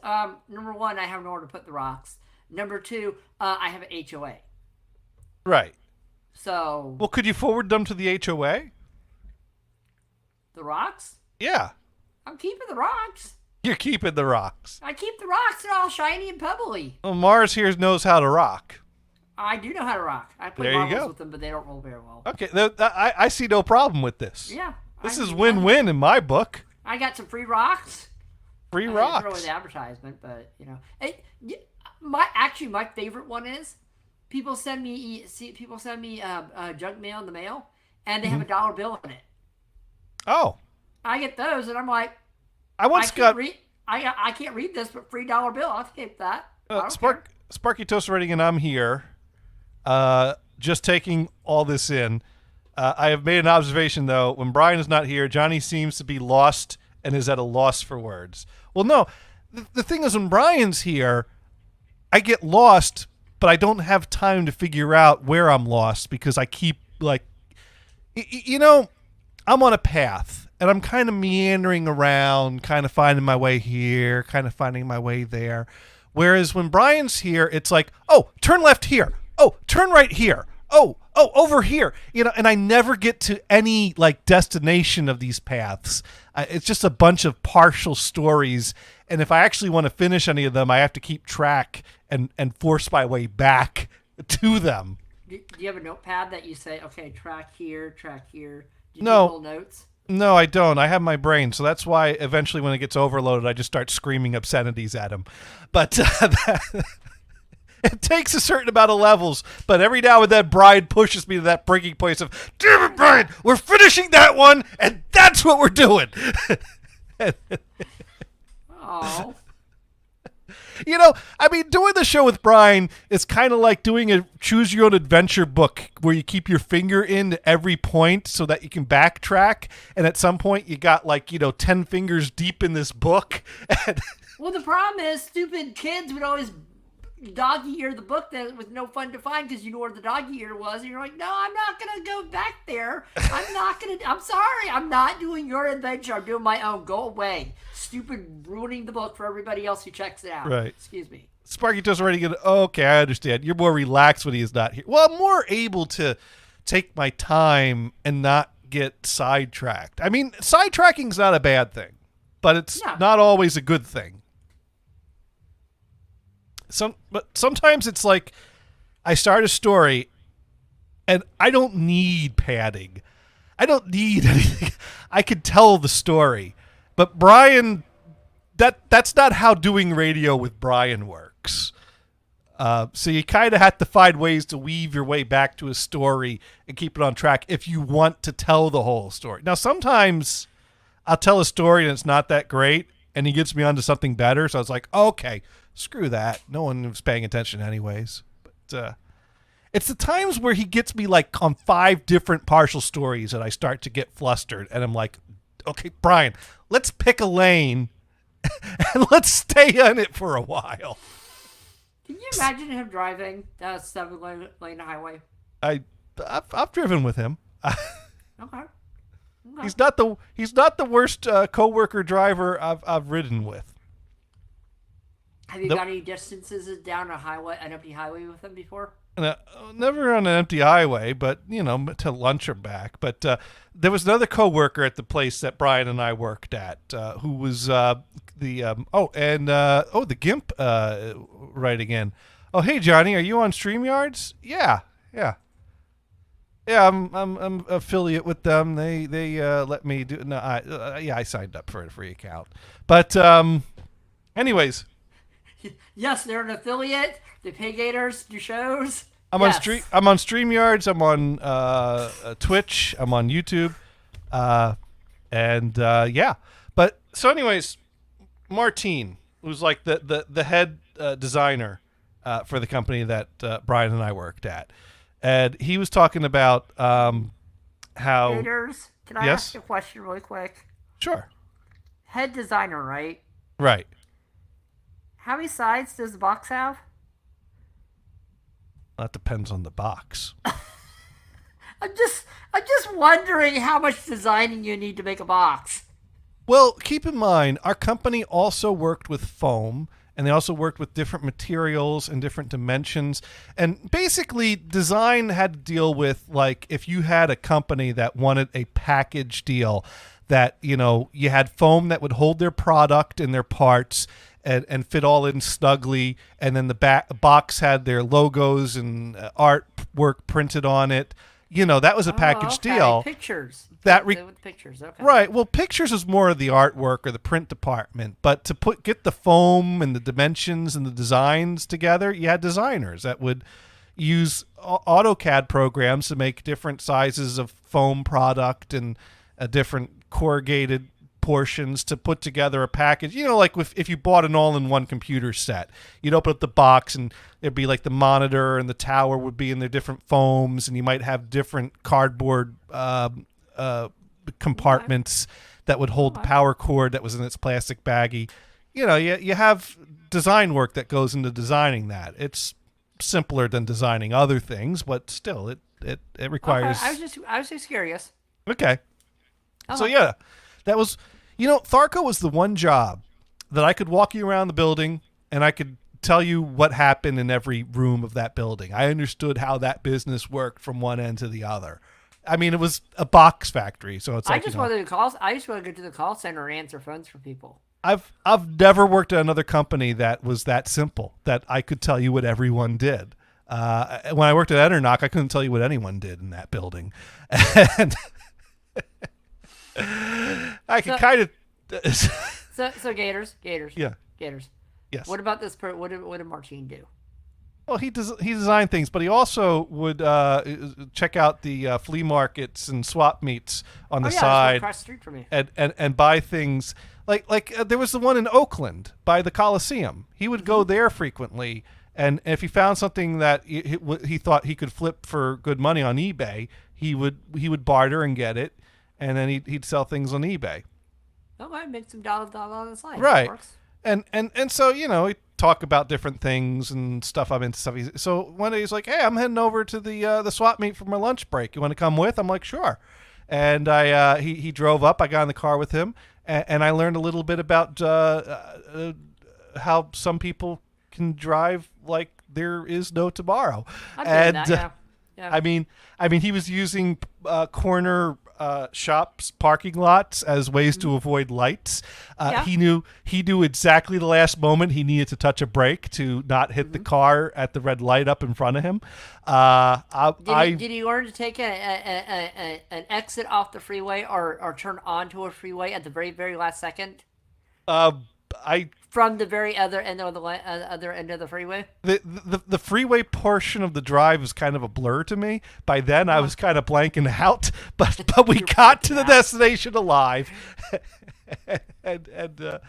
number one, I have nowhere to put the rocks. Number two, I have an HOA. Right. So. Well, could you forward them to the HOA? The rocks? Yeah. I'm keeping the rocks. You're keeping the rocks. I keep the rocks. They're all shiny and pebbly. Well, Mars here knows how to rock. I do know how to rock. I play marbles with them, but they don't roll very well. Okay, I see no problem with this. Yeah. This is win-win in my book. I got some free rocks. Free rocks. Throw in the advertisement, but you know, my favorite one is people send me junk mail in the mail, and they have a dollar bill in it. Oh. I get those, and I'm like, I can't read this, but free dollar bill. I'll take that. Sparky Toast Reading, and I'm here. Just taking all this in. I have made an observation, though. When Brian is not here, Johnny seems to be lost and is at a loss for words. Well, no. The thing is, when Brian's here, I get lost, but I don't have time to figure out where I'm lost because I keep like, you know, I'm on a path and I'm kind of meandering around, kind of finding my way here, kind of finding my way there. Whereas when Brian's here, it's like, oh, turn left here. Oh, turn right here. Oh, over here. You know, and I never get to any like destination of these paths. It's just a bunch of partial stories. And if I actually want to finish any of them, I have to keep track and force my way back to them. Do you have a notepad that you say, okay, track here, track here? Do you No. take little notes? No, I don't. I have my brain. So that's why eventually when it gets overloaded, I just start screaming obscenities at him. But it takes a certain amount of levels. But every now and then, Brian pushes me to that breaking point of, damn it, Brian, we're finishing that one, and that's what we're doing. Oh. You know, I mean, doing the show with Brian is kind of like doing a choose your own adventure book where you keep your finger in every point so that you can backtrack. And at some point you got 10 fingers deep in this book. Well, the problem is stupid kids would always doggy ear the book that was no fun to find because you know where the doggy ear was. And you're like, no, I'm not going to go back there. I'm sorry. I'm not doing your adventure. I'm doing my own. Go away. Stupid ruining the book for everybody else who checks it out. Right. Excuse me. Sparky does already get, okay, I understand. You're more relaxed when he is not here. Well, I'm more able to take my time and not get sidetracked. I mean, sidetracking's not a bad thing, but it's not always a good thing. But sometimes it's like I start a story and I don't need padding. I don't need anything. I can tell the story. But Brian, that's not how doing radio with Brian works. So you kind of have to find ways to weave your way back to a story and keep it on track if you want to tell the whole story. Now, sometimes I'll tell a story and it's not that great, and he gets me onto something better. So I was like, okay, screw that. No one was paying attention anyways. But it's the times where he gets me like on 5 different partial stories that I start to get flustered, and I'm like, okay, Brian, let's pick a lane and let's stay on it for a while. Can you imagine him driving down a 7-lane highway? I've driven with him. Okay. He's not the worst coworker driver I've ridden with. Have you got any distances down an empty highway with him before? Never on an empty highway, but to lunch or back. But there was another coworker at the place that Brian and I worked at who was the GIMP writing in. Oh, hey Johnny, are you on StreamYards? Yeah. I'm affiliate with them. They let me do. No, I signed up for a free account. But anyways. Yes, they're an affiliate. They pay gators, do shows. I'm on StreamYards. I'm on Twitch. I'm on YouTube. But so anyways, Martine, who's like the head designer for the company that Brian and I worked at, and he was talking about how gators. Can I ask a question really quick? Sure. Head designer, right? Right. How many sides does the box have? That depends on the box. I'm just wondering how much designing you need to make a box. Well, keep in mind, our company also worked with foam, and they also worked with different materials and different dimensions. And basically, design had to deal with, like, if you had a company that wanted a package deal, that, you had foam that would hold their product and their parts and fit all in snugly, and then the box had their logos and artwork printed on it. That was a package deal. Pictures. With pictures. Okay. Right. Well, pictures is more of the artwork or the print department, but to get the foam and the dimensions and the designs together, you had designers that would use AutoCAD programs to make different sizes of foam product and different corrugated portions to put together a package. Like if you bought an all-in-one computer set, you'd open up the box and there'd be like the monitor and the tower would be in their different foams, and you might have different cardboard compartments that would hold the power cord that was in its plastic baggie. You have design work that goes into designing that. It's simpler than designing other things, but still it requires. Okay. I was just curious. Okay. So yeah, that was, Tharco was the one job that I could walk you around the building and I could tell you what happened in every room of that building. I understood how that business worked from one end to the other. I mean, it was a box factory, so it's like, I just wanted to go to the call center and answer phones for people. I've never worked at another company that was that simple, that I could tell you what everyone did. When I worked at Enternock, I couldn't tell you what anyone did in that building. And I could kind of. So Gators. Yeah. Gators. Yes. What about this? What did Martine do? Well, he designed things, but he also would check out the flea markets and swap meets on the side, across the street from me, and buy things like there was the one in Oakland by the Coliseum. He would go there frequently, and if he found something that he thought he could flip for good money on eBay, he would barter and get it, and then he'd sell things on eBay. Okay, make some dollars on the side. Right. And so, we talk about different things and stuff. I'm into stuff. So one day he's like, "Hey, I'm heading over to the swap meet for my lunch break. You want to come with?" I'm like, "Sure." And he drove up. I got in the car with him, and I learned a little bit about how some people can drive like there is no tomorrow. Yeah. I mean, he was using corner shops, parking lots as ways to avoid lights. He knew exactly the last moment he needed to touch a brake to not hit the car at the red light up in front of him. Did he learn to take an exit off the freeway or turn onto a freeway at the very, very last second? From the very other end of the freeway. The freeway portion of the drive was kind of a blur to me. By then, I was kind of blanking out, but we got to the destination alive, and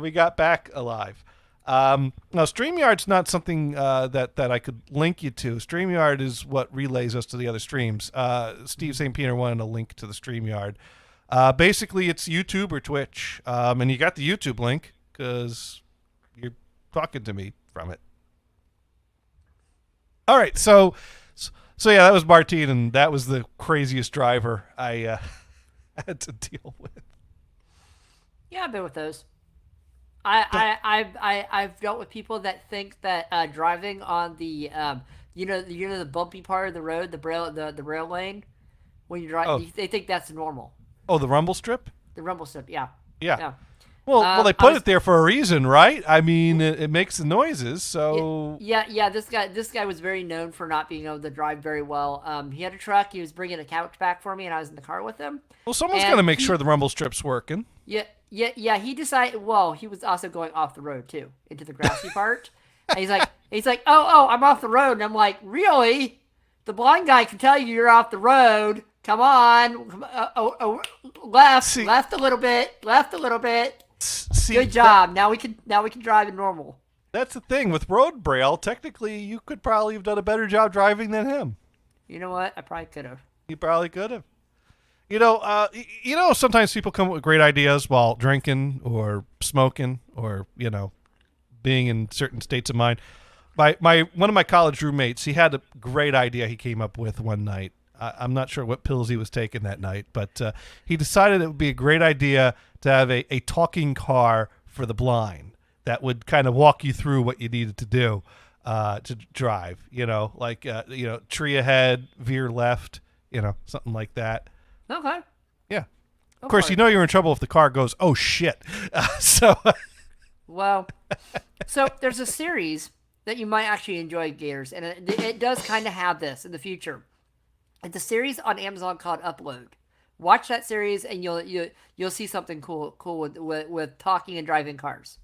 we got back alive. Now, StreamYard's not something that I could link you to. StreamYard is what relays us to the other streams. Steve St. Peter wanted a link to the StreamYard. Basically, it's YouTube or Twitch, and you got the YouTube link because you're talking to me from it. All right, so yeah, that was Martine, and that was the craziest driver I had to deal with. Yeah, I've been with those. I've dealt with people that think that driving on the the bumpy part of the road, the rail lane, when you drive, they think that's normal. Oh, the rumble strip? The rumble strip, yeah. Well, they put it there for a reason, right? I mean, it makes the noises, so... Yeah, this guy was very known for not being able to drive very well. He had a truck, he was bringing a couch back for me, and I was in the car with him. Well, someone's going to make sure the rumble strip's working. Yeah, he decided, well, he was also going off the road, too, into the grassy part. And he's like, oh, I'm off the road. And I'm like, really? The blind guy can tell you you're off the road. Come on. Left a little bit. See, good job. Now we can drive it normal. That's the thing with road braille. Technically, you could probably have done a better job driving than him. You know what? I probably could have. You probably could have. Sometimes people come up with great ideas while drinking or smoking or being in certain states of mind. One of my college roommates, he had a great idea he came up with one night. I'm not sure what pills he was taking that night, but he decided it would be a great idea to have a talking car for the blind that would kind of walk you through what you needed to do to drive, tree ahead, veer left, something like that. Okay. Yeah. Of course, you're in trouble if the car goes, oh, shit. Well, so there's a series that you might actually enjoy, Gators, and it does kind of have this in the future. It's a series on Amazon called Upload. Watch that series, and you'll see something cool with talking and driving cars.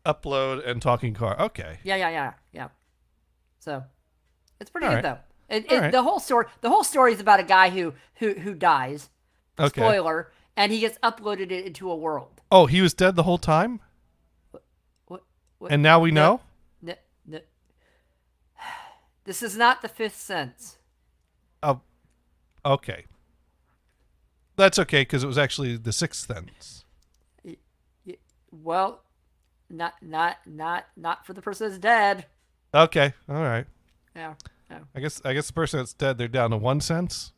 Upload and talking car. Okay. Yeah. So it's pretty good though. Right. The whole story is about a guy who dies. Okay. Spoiler, and he gets uploaded into a world. Oh, he was dead the whole time? What? And now we know? No. This is not the Fifth Sense. Oh, okay. That's okay, because it was actually the Sixth Sense. Well, not for the person that's dead. Okay, all right. Yeah. Oh. I guess the person that's dead, they're down to 1 sense.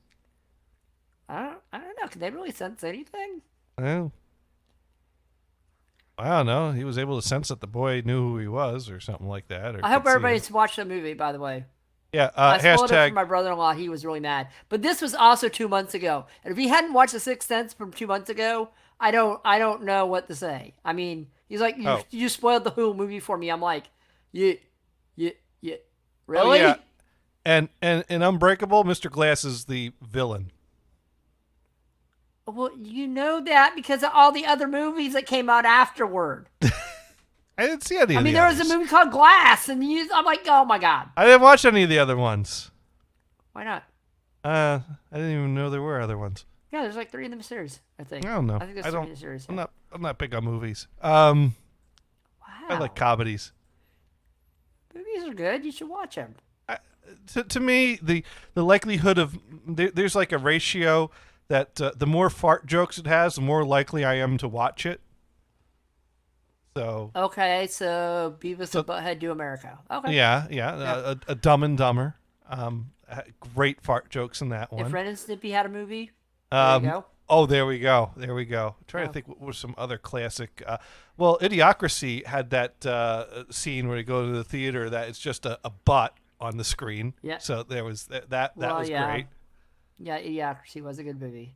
I don't know. Can they really sense anything? Well, I don't know. He was able to sense that the boy knew who he was, or something like that. Or I hope everybody's watched the movie. By the way. Yeah. I spoiled it Hashtag. for my brother-in-law. He was really mad. But this was also 2 months ago. And if he hadn't watched The Sixth Sense from 2 months ago, I don't know what to say. I mean, he's like, you spoiled the whole movie for me. I'm like, yeah, really? Oh, yeah. And Unbreakable, Mr. Glass is the villain. Well, you know that because of all the other movies that came out afterward. I didn't see any of the there others. was a movie called Glass, and I'm like, oh my god. I didn't watch any of the other ones. Why not? I didn't even know there were other ones. Yeah, there's like 3 in the series, I think. I don't know. I think there's 3 in the series. I'm Yeah. not big on movies. Wow. I like comedies. Movies are good. You should watch them. To me, the likelihood of there's like a ratio that the more fart jokes it has, the more likely I am to watch it. So okay, so Beavis and Butthead Do America. Okay. Yeah. A Dumb and Dumber. Great fart jokes in that one. If Ren and Snippy had a movie, there you go. Oh, there we go. I'm trying to think what was some other classic. Idiocracy had that scene where you go to the theater that it's just a butt on the screen. Yeah. So there was that was great. Yeah, Idiocracy was a good movie.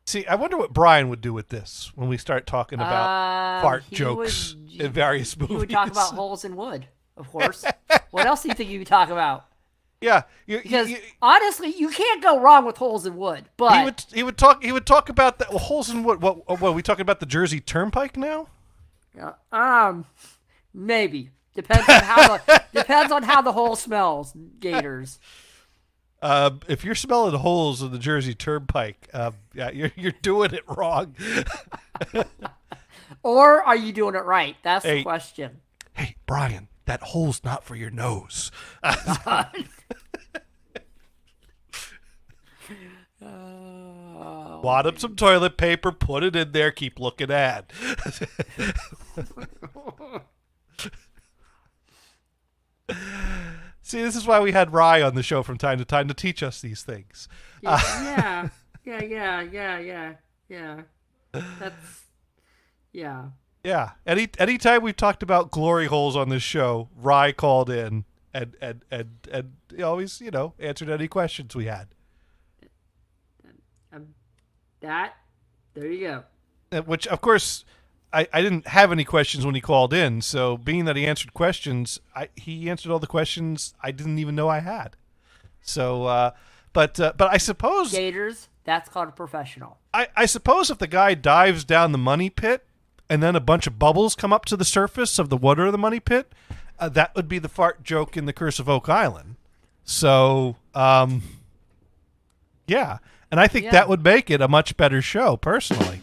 See, I wonder what Brian would do with this when we start talking about fart jokes in various movies. He would talk about holes in wood, of course. What else do you think he would talk about? Yeah, because honestly, you can't go wrong with holes in wood. But he would talk about that holes in wood. What are we talking about? The Jersey Turnpike now? Maybe depends on how the hole smells. Gators. If you're smelling holes in the Jersey Turnpike, yeah, you're doing it wrong. Or are you doing it right? That's the question. Hey, Brian, that hole's not for your nose. Wad up some toilet paper, put it in there, keep looking at. See, this is why we had Rye on the show from time to time to teach us these things. Yeah. That's Yeah. Anytime we've talked about glory holes on this show, Rye called in and he always, answered any questions we had. There you go. Which, of course, I didn't have any questions when he called in. So, being that he answered questions, he answered all the questions I didn't even know I had. So, but I suppose Gators. That's called a professional. I suppose if the guy dives down the money pit and then a bunch of bubbles come up to the surface of the water of the money pit, that would be the fart joke in The Curse of Oak Island. So, yeah. And I think that would make it a much better show, personally.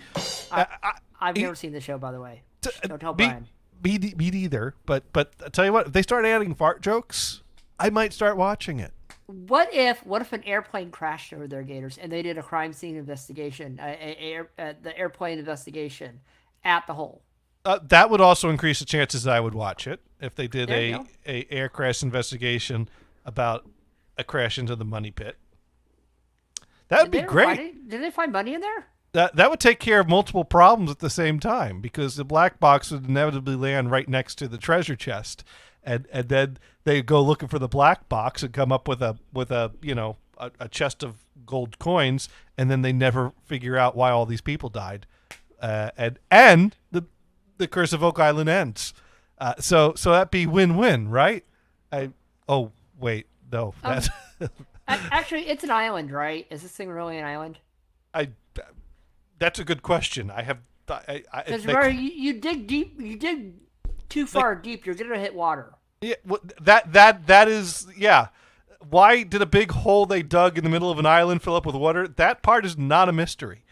I've never seen the show, by the way. Don't tell Brian. Me neither. But I tell you what, if they start adding fart jokes, I might start watching it. What if an airplane crashed over there, Gators, and they did a crime scene investigation, the airplane investigation at the hole? That would also increase the chances that I would watch it if they did a air crash investigation about a crash into the money pit. That would be great. Did they find money in there? That would take care of multiple problems at the same time, because the black box would inevitably land right next to the treasure chest, and then they go looking for the black box and come up with a chest of gold coins, and then they never figure out why all these people died, and the Curse of Oak Island ends. So that'd be win-win, right? Wait, no, that's. Actually, it's an island, right? Is this thing really an island? That's a good question. I have. Because remember, you dig deep. You dig too far deep, you're gonna hit water. Yeah, that is. Yeah. Why did a big hole they dug in the middle of an island fill up with water? That part is not a mystery.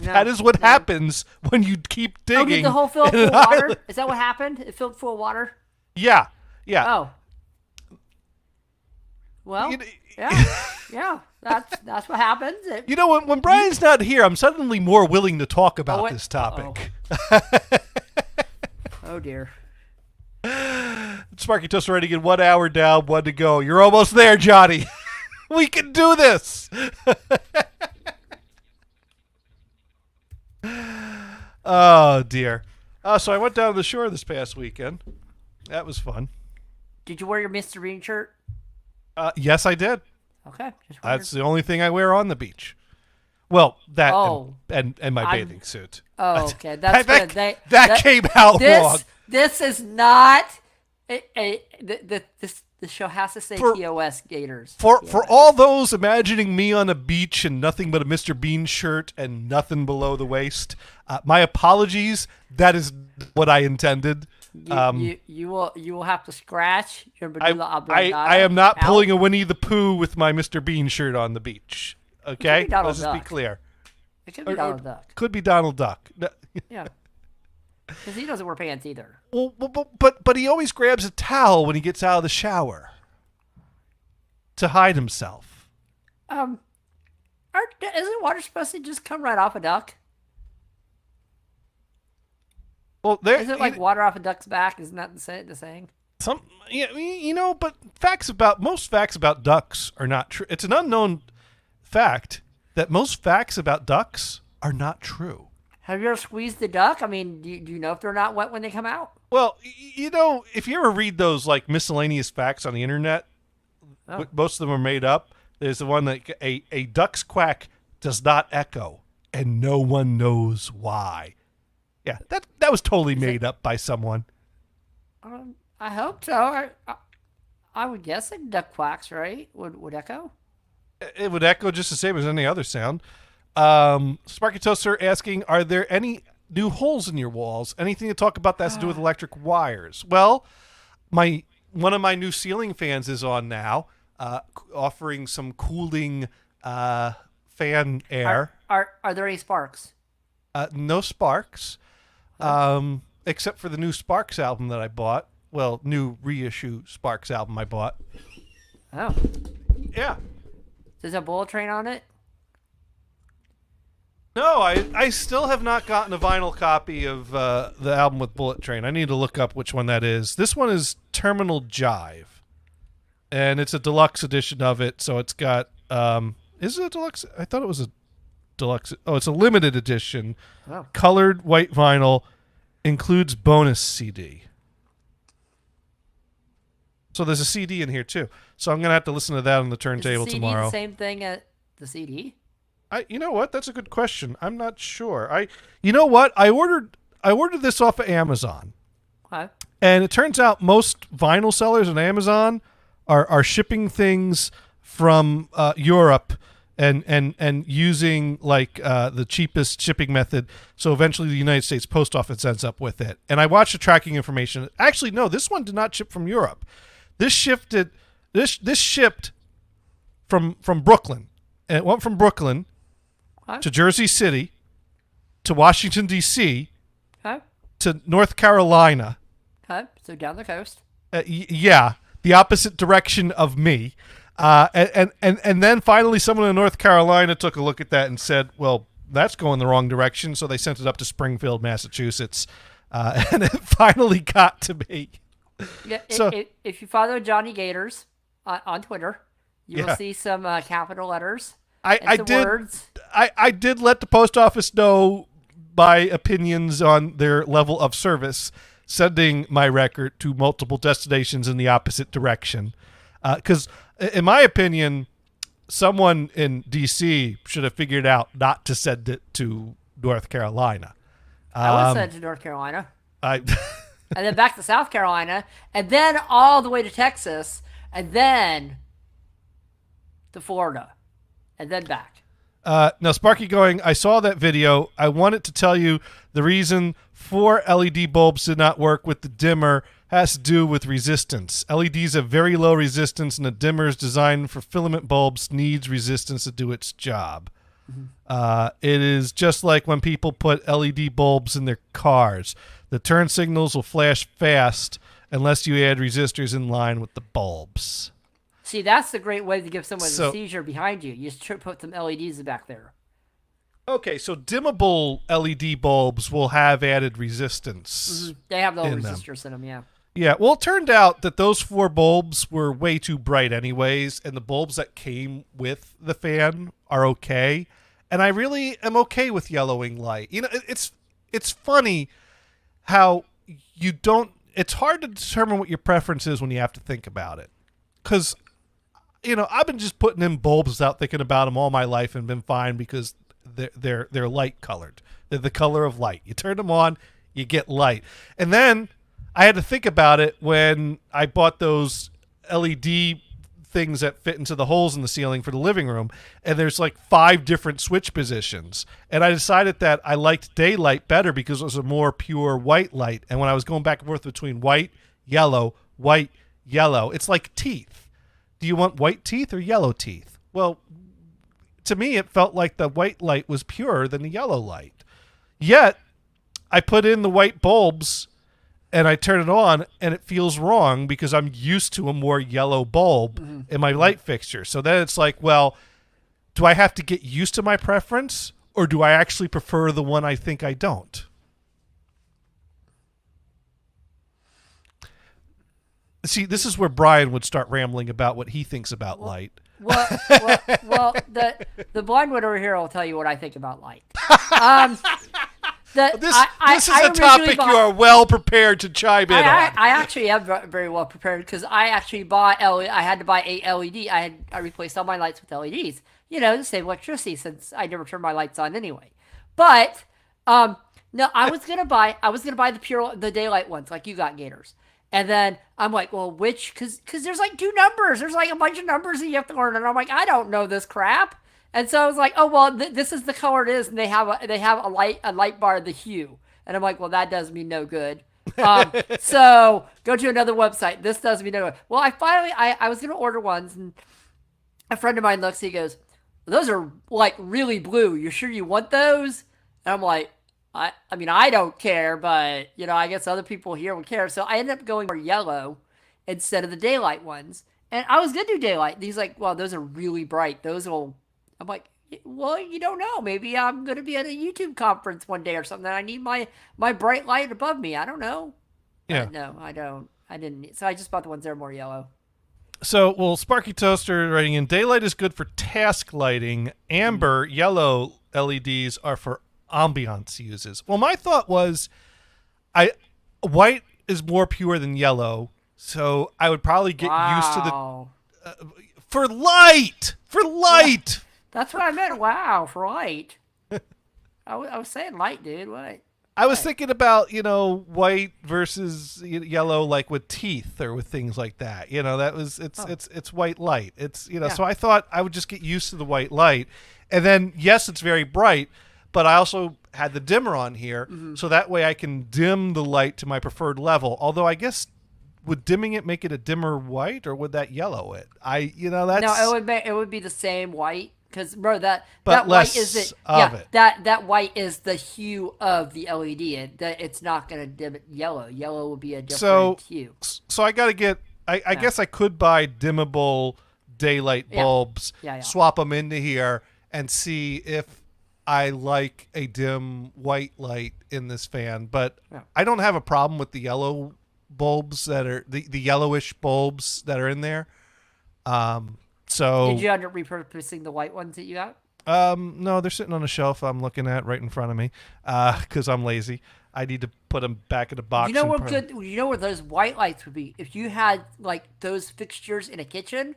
That is what happens when you keep digging. Oh, did the hole fill up full of water? Island. Is that what happened? It filled full of water? Yeah. Oh. Well, yeah. That's what happens. When Brian's not here, I'm suddenly more willing to talk about this topic. Oh dear. Sparky Toast rating in 1 hour down, 1 to go. You're almost there, Johnny. We can do this. Oh, dear. So I went down to the shore this past weekend. That was fun. Did you wear your Mr. Bean shirt? Yes, I did. Okay. That's the only thing I wear on the beach. Well, that and my bathing suit. Oh, okay. That's that came out wrong. This is not the show has to say TOS Gators. For all those imagining me on a beach and nothing but a Mr. Bean shirt and nothing below the waist, my apologies. That is what I intended. You will have to scratch your medulla oblongata. I am not out. pulling a Winnie the Pooh with my Mr. Bean shirt on the beach. Okay, let's just be clear. It could be Donald Duck. Could be Donald Duck. Yeah, because he doesn't wear pants either. Well, but he always grabs a towel when he gets out of the shower to hide himself. Isn't water supposed to just come right off a duck? Well, is it like water off a duck's back? Isn't that the saying? But most facts about ducks are not true. It's an unknown fact that most facts about ducks are not true. Have you ever squeezed the duck? I mean, do you know if they're not wet when they come out? Well, if you ever read those like miscellaneous facts on the internet, most of them are made up. There's the one that a duck's quack does not echo, and no one knows why. Yeah, that was totally made up by someone. I hope so. I would guess that duck quacks, right? Would echo. It would echo just the same as any other sound. Sparky Toaster asking, are there any new holes in your walls? Anything to talk about that has to do with electric wires? Well, one of my new ceiling fans is on now, offering some cooling fan air. Are there any sparks? No sparks, except for the new Sparks album that I bought. Well, new reissue Sparks album I bought. Oh. Yeah. There's a Bullet Train on it? No, I still have not gotten a vinyl copy of the album with Bullet Train. I need to look up which one that is. This one is Terminal Jive, and it's a deluxe edition of it. So it's got is it a deluxe? I thought it was a deluxe. Oh, it's a limited edition, colored white vinyl, includes bonus CD. So there's a CD in here too. So I'm gonna have to listen to that on the turntable tomorrow. Is the same thing as the CD? You know what? That's a good question. I'm not sure. You know what? I ordered this off of Amazon. Okay. And it turns out most vinyl sellers on Amazon are shipping things from Europe and using like the cheapest shipping method. So eventually the United States Post Office ends up with it. And I watched the tracking information. Actually, no, this one did not ship from Europe. This shipped from Brooklyn. And it went from Brooklyn to Jersey City to Washington, D.C. to North Carolina. So down the coast. Yeah, the opposite direction of me. And then finally someone in North Carolina took a look at that and said, well, that's going the wrong direction. So they sent it up to Springfield, Massachusetts. And it finally got to me. Yeah, if you follow Johnny Gators on Twitter, you will see some capital letters. I did. Words. I did let the post office know my opinions on their level of service, sending my record to multiple destinations in the opposite direction. Because, in my opinion, someone in D.C. should have figured out not to send it to North Carolina. I would send it to North Carolina. And then back to South Carolina, and then all the way to Texas, and then to Florida, and then back. Now, Sparky going, I saw that video. I wanted to tell you the reason 4 LED bulbs did not work with the dimmer has to do with resistance. LEDs have very low resistance, and the dimmer is designed for filament bulbs, needs resistance to do its job. Mm-hmm. It is just like when people put LED bulbs in their cars. The turn signals will flash fast unless you add resistors in line with the bulbs. See, that's the great way to give someone a seizure behind you. You just put some LEDs back there. Okay, so dimmable LED bulbs will have added resistance. Mm-hmm. They have no resistors in them, yeah. Yeah, well, it turned out that those 4 bulbs were way too bright anyways, and the bulbs that came with the fan are okay. And I really am okay with yellowing light. You know, it's funny how you don't. It's hard to determine what your preference is when you have to think about it, because you know I've been just putting in bulbs without thinking about them all my life and been fine because they're light colored. They're the color of light. You turn them on, you get light, and then I had to think about it when I bought those LED things that fit into the holes in the ceiling for the living room, and there's like 5 different switch positions, and I decided that I liked daylight better because it was a more pure white light. And when I was going back and forth between white, yellow, it's like teeth. Do you want white teeth or yellow teeth? Well, to me it felt like the white light was purer than the yellow light, yet I put in the white bulbs and I turn it on, and it feels wrong because I'm used to a more yellow bulb in my light fixture. So then it's like, well, do I have to get used to my preference, or do I actually prefer the one I think I don't? See, this is where Brian would start rambling about what he thinks about light. Well, the blind one over here will tell you what I think about light. This is a topic you are well prepared to chime in on. I actually am very well prepared because I actually bought I had to buy 8 LED. I replaced all my lights with LEDs. You know, to save electricity since I never turn my lights on anyway. But no, I was gonna buy the daylight ones like you got, Gators. And then I'm like, well, which? Because there's like 2 numbers. There's like a bunch of numbers that you have to learn, and I'm like, I don't know this crap. And so I was like, oh well, this is the color it is, and they have a light bar, the hue, and I'm like, well, that does me no good. So go to another website. This does me no good. Well, I was gonna order ones, and a friend of mine looks, he goes, those are like really blue. You sure you want those? And I'm like, I mean, I don't care, but you know, I guess other people here would care. So I ended up going for yellow instead of the daylight ones, and I was gonna do daylight. And he's like, well, those are really bright. Those will. I'm like, well, you don't know. Maybe I'm going to be at a YouTube conference one day or something. I need my bright light above me. I don't know. Yeah. No, I don't. I didn't. So I just bought the ones that are more yellow. So, well, Sparky Toaster writing in, daylight is good for task lighting. Amber, yellow LEDs are for ambiance uses. Well, my thought was white is more pure than yellow, so I would probably get used to the... for light! Yeah. That's what I meant. Wow, for light. I was saying light, dude. What? I was thinking about, you know, white versus yellow, like with teeth or with things like that. You know, it's white light. It's, you know, so I thought I would just get used to the white light. And then, yes, it's very bright, but I also had the dimmer on here, so that way I can dim the light to my preferred level. Although I guess, would dimming it make it a dimmer white, or would that yellow it? No, it would be the same white. Because bro, that less white is it. It. That white is the hue of the LED. It's not gonna dim it yellow. Yellow will be a different hue. So I gotta get. I guess I could buy dimmable daylight bulbs. Swap them into here and see if I like a dim white light in this fan. But I don't have a problem with the yellow bulbs that are the yellowish bulbs that are in there. So did you end up repurposing the white ones that you got? No, they're sitting on a shelf I'm looking at right in front of me because I'm lazy. I need to put them back in a box. You know what You know where those white lights would be? If you had like those fixtures in a kitchen,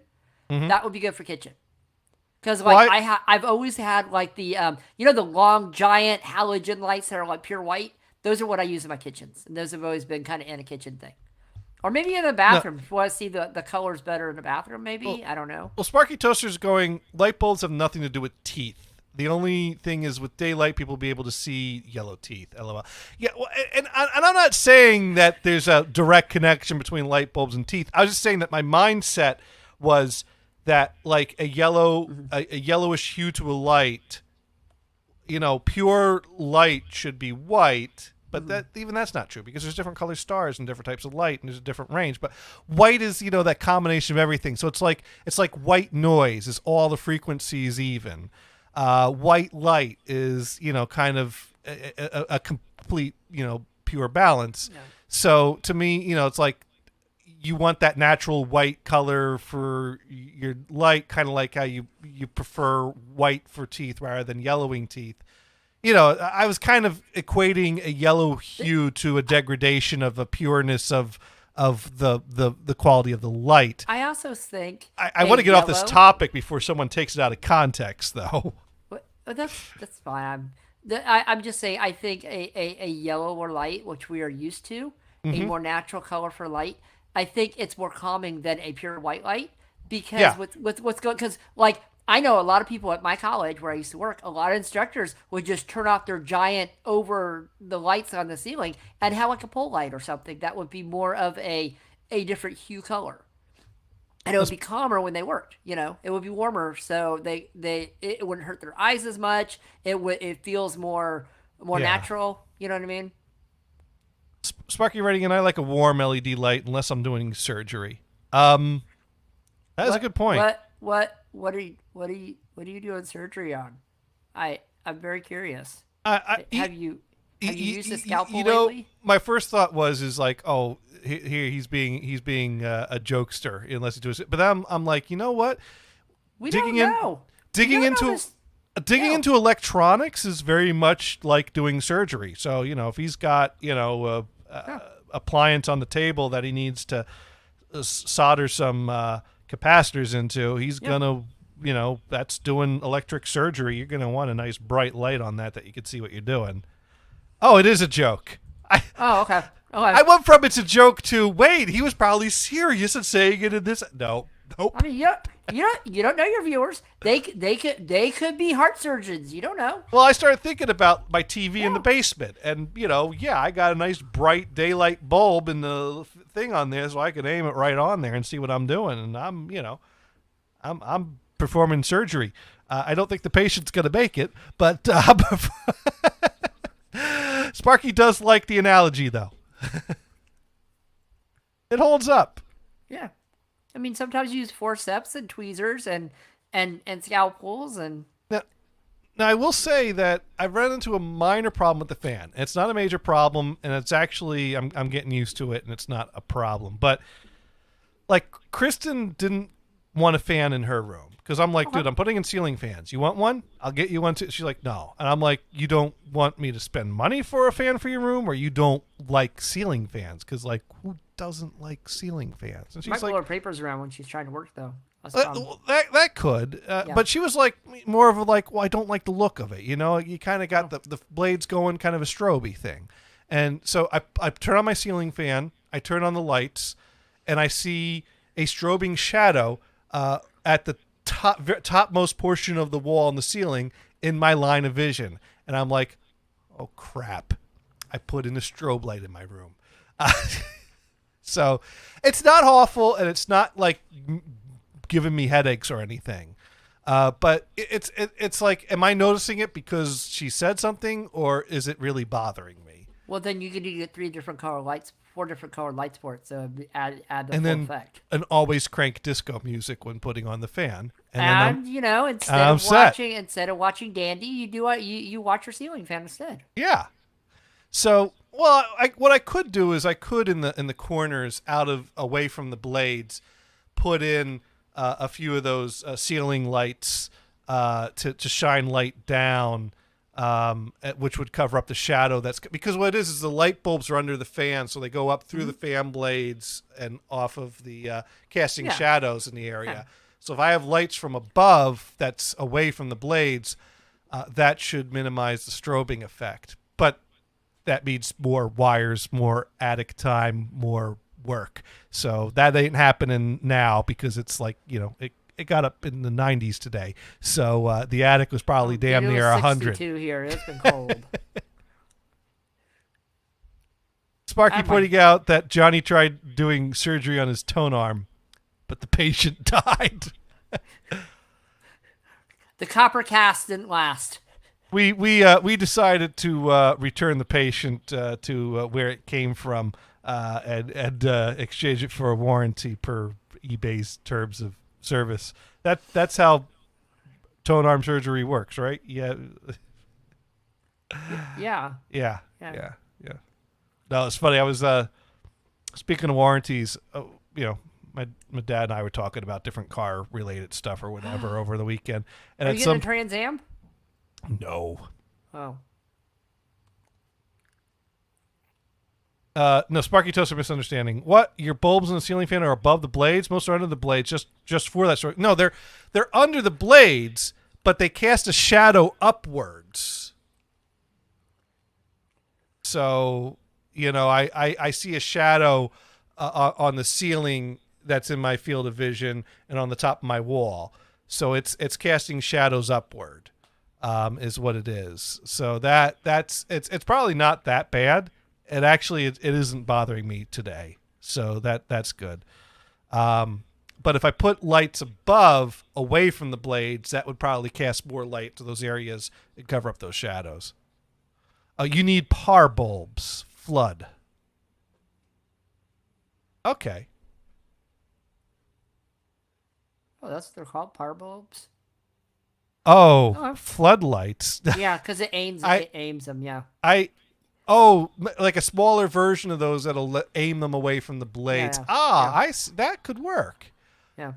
that would be good for kitchen. Because like I've always had like the the long giant halogen lights that are like pure white. Those are what I use in my kitchens, and those have always been kind of in a kitchen thing. Or maybe in the bathroom. If you want to see the colors better in the bathroom, maybe. Well, I don't know. Well, Sparky Toaster's going, light bulbs have nothing to do with teeth. The only thing is with daylight, people will be able to see yellow teeth. LOL. Yeah, well, and I'm not saying that there's a direct connection between light bulbs and teeth. I was just saying that my mindset was that like a yellowish hue to a light, you know, pure light should be white. But that's not true because there's different color stars and different types of light and there's a different range. But white is, you know, that combination of everything. So it's like white noise is all the frequencies even. White light is, you know, kind of a complete, you know, pure balance. Yeah. So to me, you know, it's like you want that natural white color for your light, kind of like how you prefer white for teeth rather than yellowing teeth. I was kind of equating a yellow hue to a degradation of a pureness of the quality of the light. I also think I want to get off this topic before someone takes it out of context, though. But that's fine. I'm just saying. I think a yellower light, which we are used to, a more natural color for light. I think it's more calming than a pure white light because with what's going because like. I know a lot of people at my college where I used to work, a lot of instructors would just turn off their giant over the lights on the ceiling and have like a pole light or something that would be more of a different hue color. And it would be calmer when they worked, it would be warmer. So it wouldn't hurt their eyes as much. It feels more natural. You know what I mean? Sparky writing in, I like a warm LED light unless I'm doing surgery. That is a good point. What are you doing surgery on? I'm very curious. Have you used a scalpel lately? My first thought is like, oh, here he's being a jokester unless he does it. But I'm like, you know what? Digging into electronics is very much like doing surgery. So if he's got a appliance on the table that he needs to solder some capacitors into, he's gonna that's doing electric surgery. You're gonna want a nice bright light on that you can see what you're doing. Oh, it is a joke. Okay. I went from it's a joke to wait, he was probably serious in saying it in this. Nope. I mean, you don't know your viewers. They could be heart surgeons. You don't know. Well, I started thinking about my TV in the basement, and I got a nice bright daylight bulb in the thing on there, so I could aim it right on there and see what I'm doing. And I'm performing surgery. I don't think the patient's gonna make it, but Sparky does like the analogy, though. It holds up. Yeah. I mean, sometimes you use forceps and tweezers and scalpels and. Now, I will say that I've run into a minor problem with the fan. It's not a major problem, and it's actually I'm getting used to it, and it's not a problem. But like Kristen didn't want a fan in her room because I'm like, dude, I'm putting in ceiling fans. You want one? I'll get you one too. She's like, no, and I'm like, you don't want me to spend money for a fan for your room, or you don't like ceiling fans? Because like, who doesn't like ceiling fans? And she's might like, blow her papers around when she's trying to work though. That could, but she was like more of a like, well, I don't like the look of it. You kind of got the blades going, kind of a strobe thing. And so I turn on my ceiling fan, I turn on the lights, and I see a strobing shadow at the topmost portion of the wall on the ceiling in my line of vision. And I'm like, oh crap, I put in a strobe light in my room. So it's not awful, and it's not like giving me headaches or anything. But it's like, am I noticing it because she said something, or is it really bothering me? Well, then you could get 4 different color lights for it, so add the full effect. And always crank disco music when putting on the fan. Instead of watching Dandy, you watch your ceiling fan instead. Yeah. So, well, what I could do is I could in the corners, away from the blades, put in a few of those ceiling lights to shine light down, which would cover up the shadow. Because what it is the light bulbs are under the fan, so they go up through the fan blades and off of the casting shadows in the area. Yeah. So if I have lights from above that's away from the blades, that should minimize the strobing effect. But that means more wires, more attic time, more work. So that ain't happening now because it's like, it got up in the 90s today. So the attic was probably damn near 100. 62 here. It's been cold. Sparky pointing out that Johnny tried doing surgery on his tone arm, but the patient died. The copper cast didn't last. We decided to return the patient to where it came from and exchange it for a warranty per eBay's terms of service. That's how tone arm surgery works, right? Yeah. Yeah. Yeah. No, it's funny. I was speaking of warranties. my dad and I were talking about different car related stuff or whatever over the weekend. And Are you getting a Trans Am? No. Oh. No, Sparky Toaster misunderstanding. What? Your bulbs in the ceiling fan are above the blades? Most are under the blades, just for that story. No, they're under the blades, but they cast a shadow upwards. So, I see a shadow on the ceiling that's in my field of vision and on the top of my wall. So it's casting shadows upward, is what it is. So it's probably not that bad. And actually, it isn't bothering me today, so that's good. But if I put lights above, away from the blades, that would probably cast more light to those areas and cover up those shadows. You need par bulbs, flood. Okay. Oh, that's what they're called, par bulbs. Oh, floodlights. Yeah, because it aims them. Yeah. Like a smaller version of those that'll aim them away from the blades. Yeah. That could work. Yeah.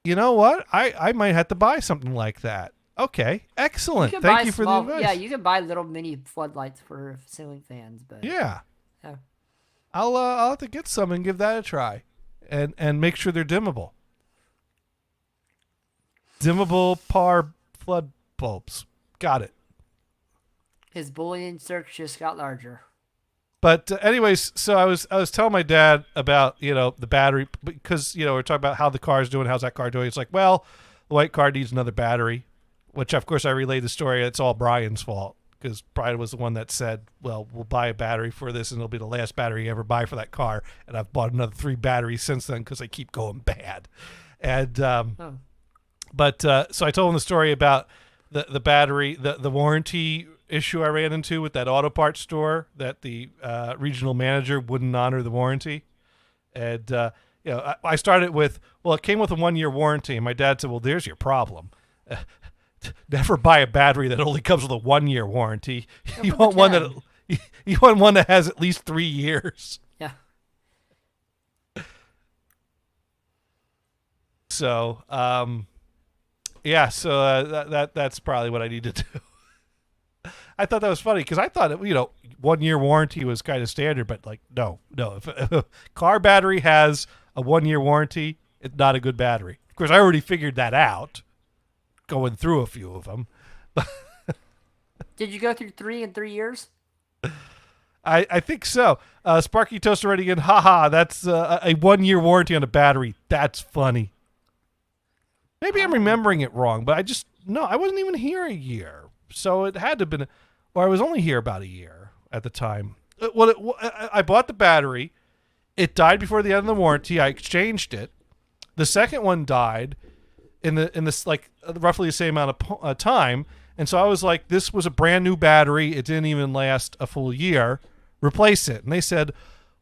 You know what? I might have to buy something like that. Okay, excellent. Thank you for the advice. Yeah, you can buy little mini floodlights for ceiling fans, but yeah. I'll have to get some and give that a try, and make sure they're dimmable. Dimmable par flood bulbs. Got it. His Boolean search just got larger. But anyways, so I was telling my dad about, the battery, because, we're talking about how the car's doing, how's that car doing. It's like, well, the white car needs another battery, which of course I relayed the story. It's all Brian's fault, because Brian was the one that said, well, we'll buy a battery for this and it'll be the last battery you ever buy for that car. And I've bought another 3 batteries since then because they keep going bad. And, so I told him the story about the battery, the warranty issue I ran into with that auto parts store, that the regional manager wouldn't honor the warranty. And, I started with, well, it came with a 1-year warranty. And my dad said, well, there's your problem. Never buy a battery that only comes with a 1-year warranty. You want one that has at least 3 years. Yeah. So, that's probably what I need to do. I thought that was funny because I thought 1-year warranty was kind of standard, but no. If a car battery has a 1-year warranty, it's not a good battery. Of course, I already figured that out, going through a few of them. Did you go through 3 in 3 years? I think so. Sparky Toaster ready again. Haha, that's a 1-year warranty on a battery. That's funny. Maybe I'm remembering it wrong, but I wasn't even here a year. So it had to have been, or I was only here about a year at the time. I bought the battery. It died before the end of the warranty. I exchanged it. The second one died in this roughly the same amount of time. And so I was like, this was a brand new battery. It didn't even last a full year. Replace it. And they said,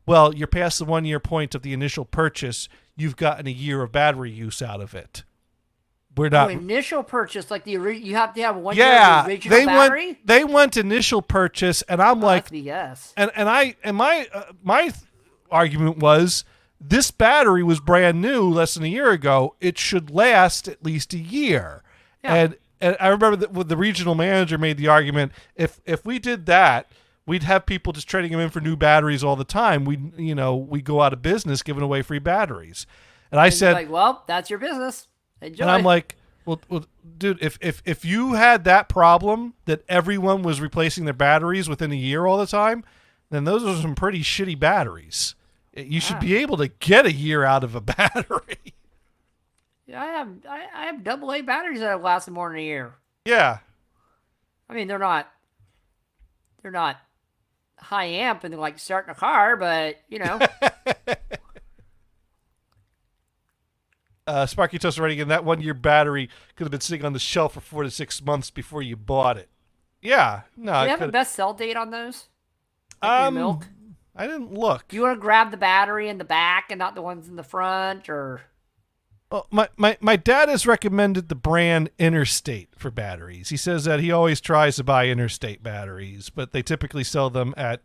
well, you're past the 1-year point of the initial purchase. You've gotten a year of battery use out of it. We're not initial purchase, like you have to have 1 year of the original battery. They want initial purchase, and I'm like, yes. And my argument was, this battery was brand new less than a year ago. It should last at least a year. Yeah. And I remember that the regional manager made the argument, if we did that, we'd have people just trading them in for new batteries all the time. We go out of business giving away free batteries. And I said, well, that's your business. Enjoy. And I'm like, well, dude, if you had that problem that everyone was replacing their batteries within a year all the time, then those are some pretty shitty batteries. You should be able to get a year out of a battery. Yeah, I have AA batteries that have lasted more than a year. Yeah. I mean, they're not high amp and they're like starting a car, but Sparky Toast already again. That 1-year battery could have been sitting on the shelf for 4 to 6 months before you bought it. Yeah, no. Do you have a best sell date on those? Milk? I didn't look. Do you want to grab the battery in the back and not the ones in the front, or? Well, my dad has recommended the brand Interstate for batteries. He says that he always tries to buy Interstate batteries, but they typically sell them at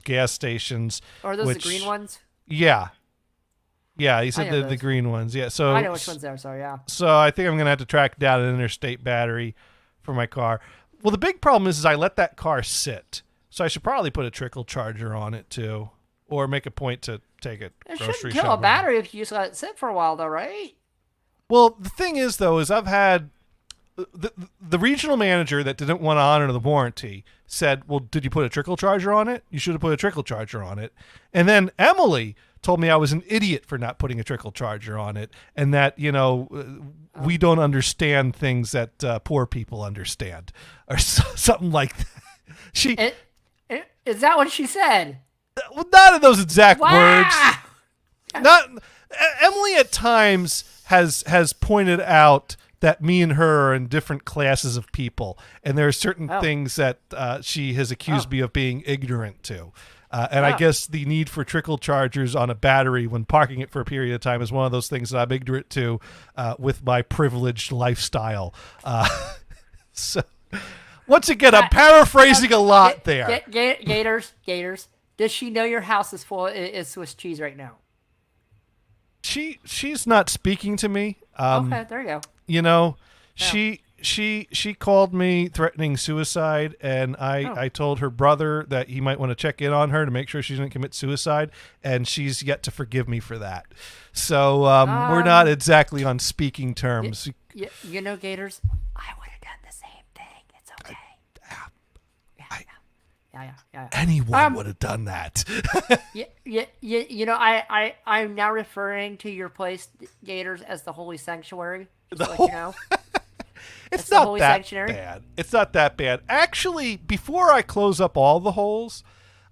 gas stations. Are those the green ones? Yeah. Yeah, he said the green ones. Yeah, so I know which ones they are. Sorry, yeah. So I think I'm gonna have to track down an interstate battery for my car. Well, the big problem is I let that car sit, so I should probably put a trickle charger on it too, or make a point to take it grocery shopping. It shouldn't kill a battery if you just let it sit for a while, though, right? Well, the thing is, though, is I've had the regional manager that didn't want to honor the warranty said, well, did you put a trickle charger on it? You should have put a trickle charger on it. And then Emily told me I was an idiot for not putting a trickle charger on it, and that, we don't understand things that poor people understand, or something like that. Is that what she said? Well, not in those exact words. Not Emily at times has pointed out that me and her are in different classes of people, and there are certain things that she has accused me of being ignorant to. And I guess the need for trickle chargers on a battery when parking it for a period of time is one of those things that I'm ignorant to with my privileged lifestyle. So, once again, I'm paraphrasing a lot there. Gators. Does she know your house is full of Swiss cheese right now? She's not speaking to me. Okay, there you go. She called me threatening suicide, and I told her brother that he might want to check in on her to make sure she didn't commit suicide, and she's yet to forgive me for that. So we're not exactly on speaking terms. Gators, I would have done the same thing. It's okay. Yeah. Anyone would have done that. I'm now referring to your place, Gators, as the Holy Sanctuary. It's not that bad. It's not that bad. Actually, before I close up all the holes,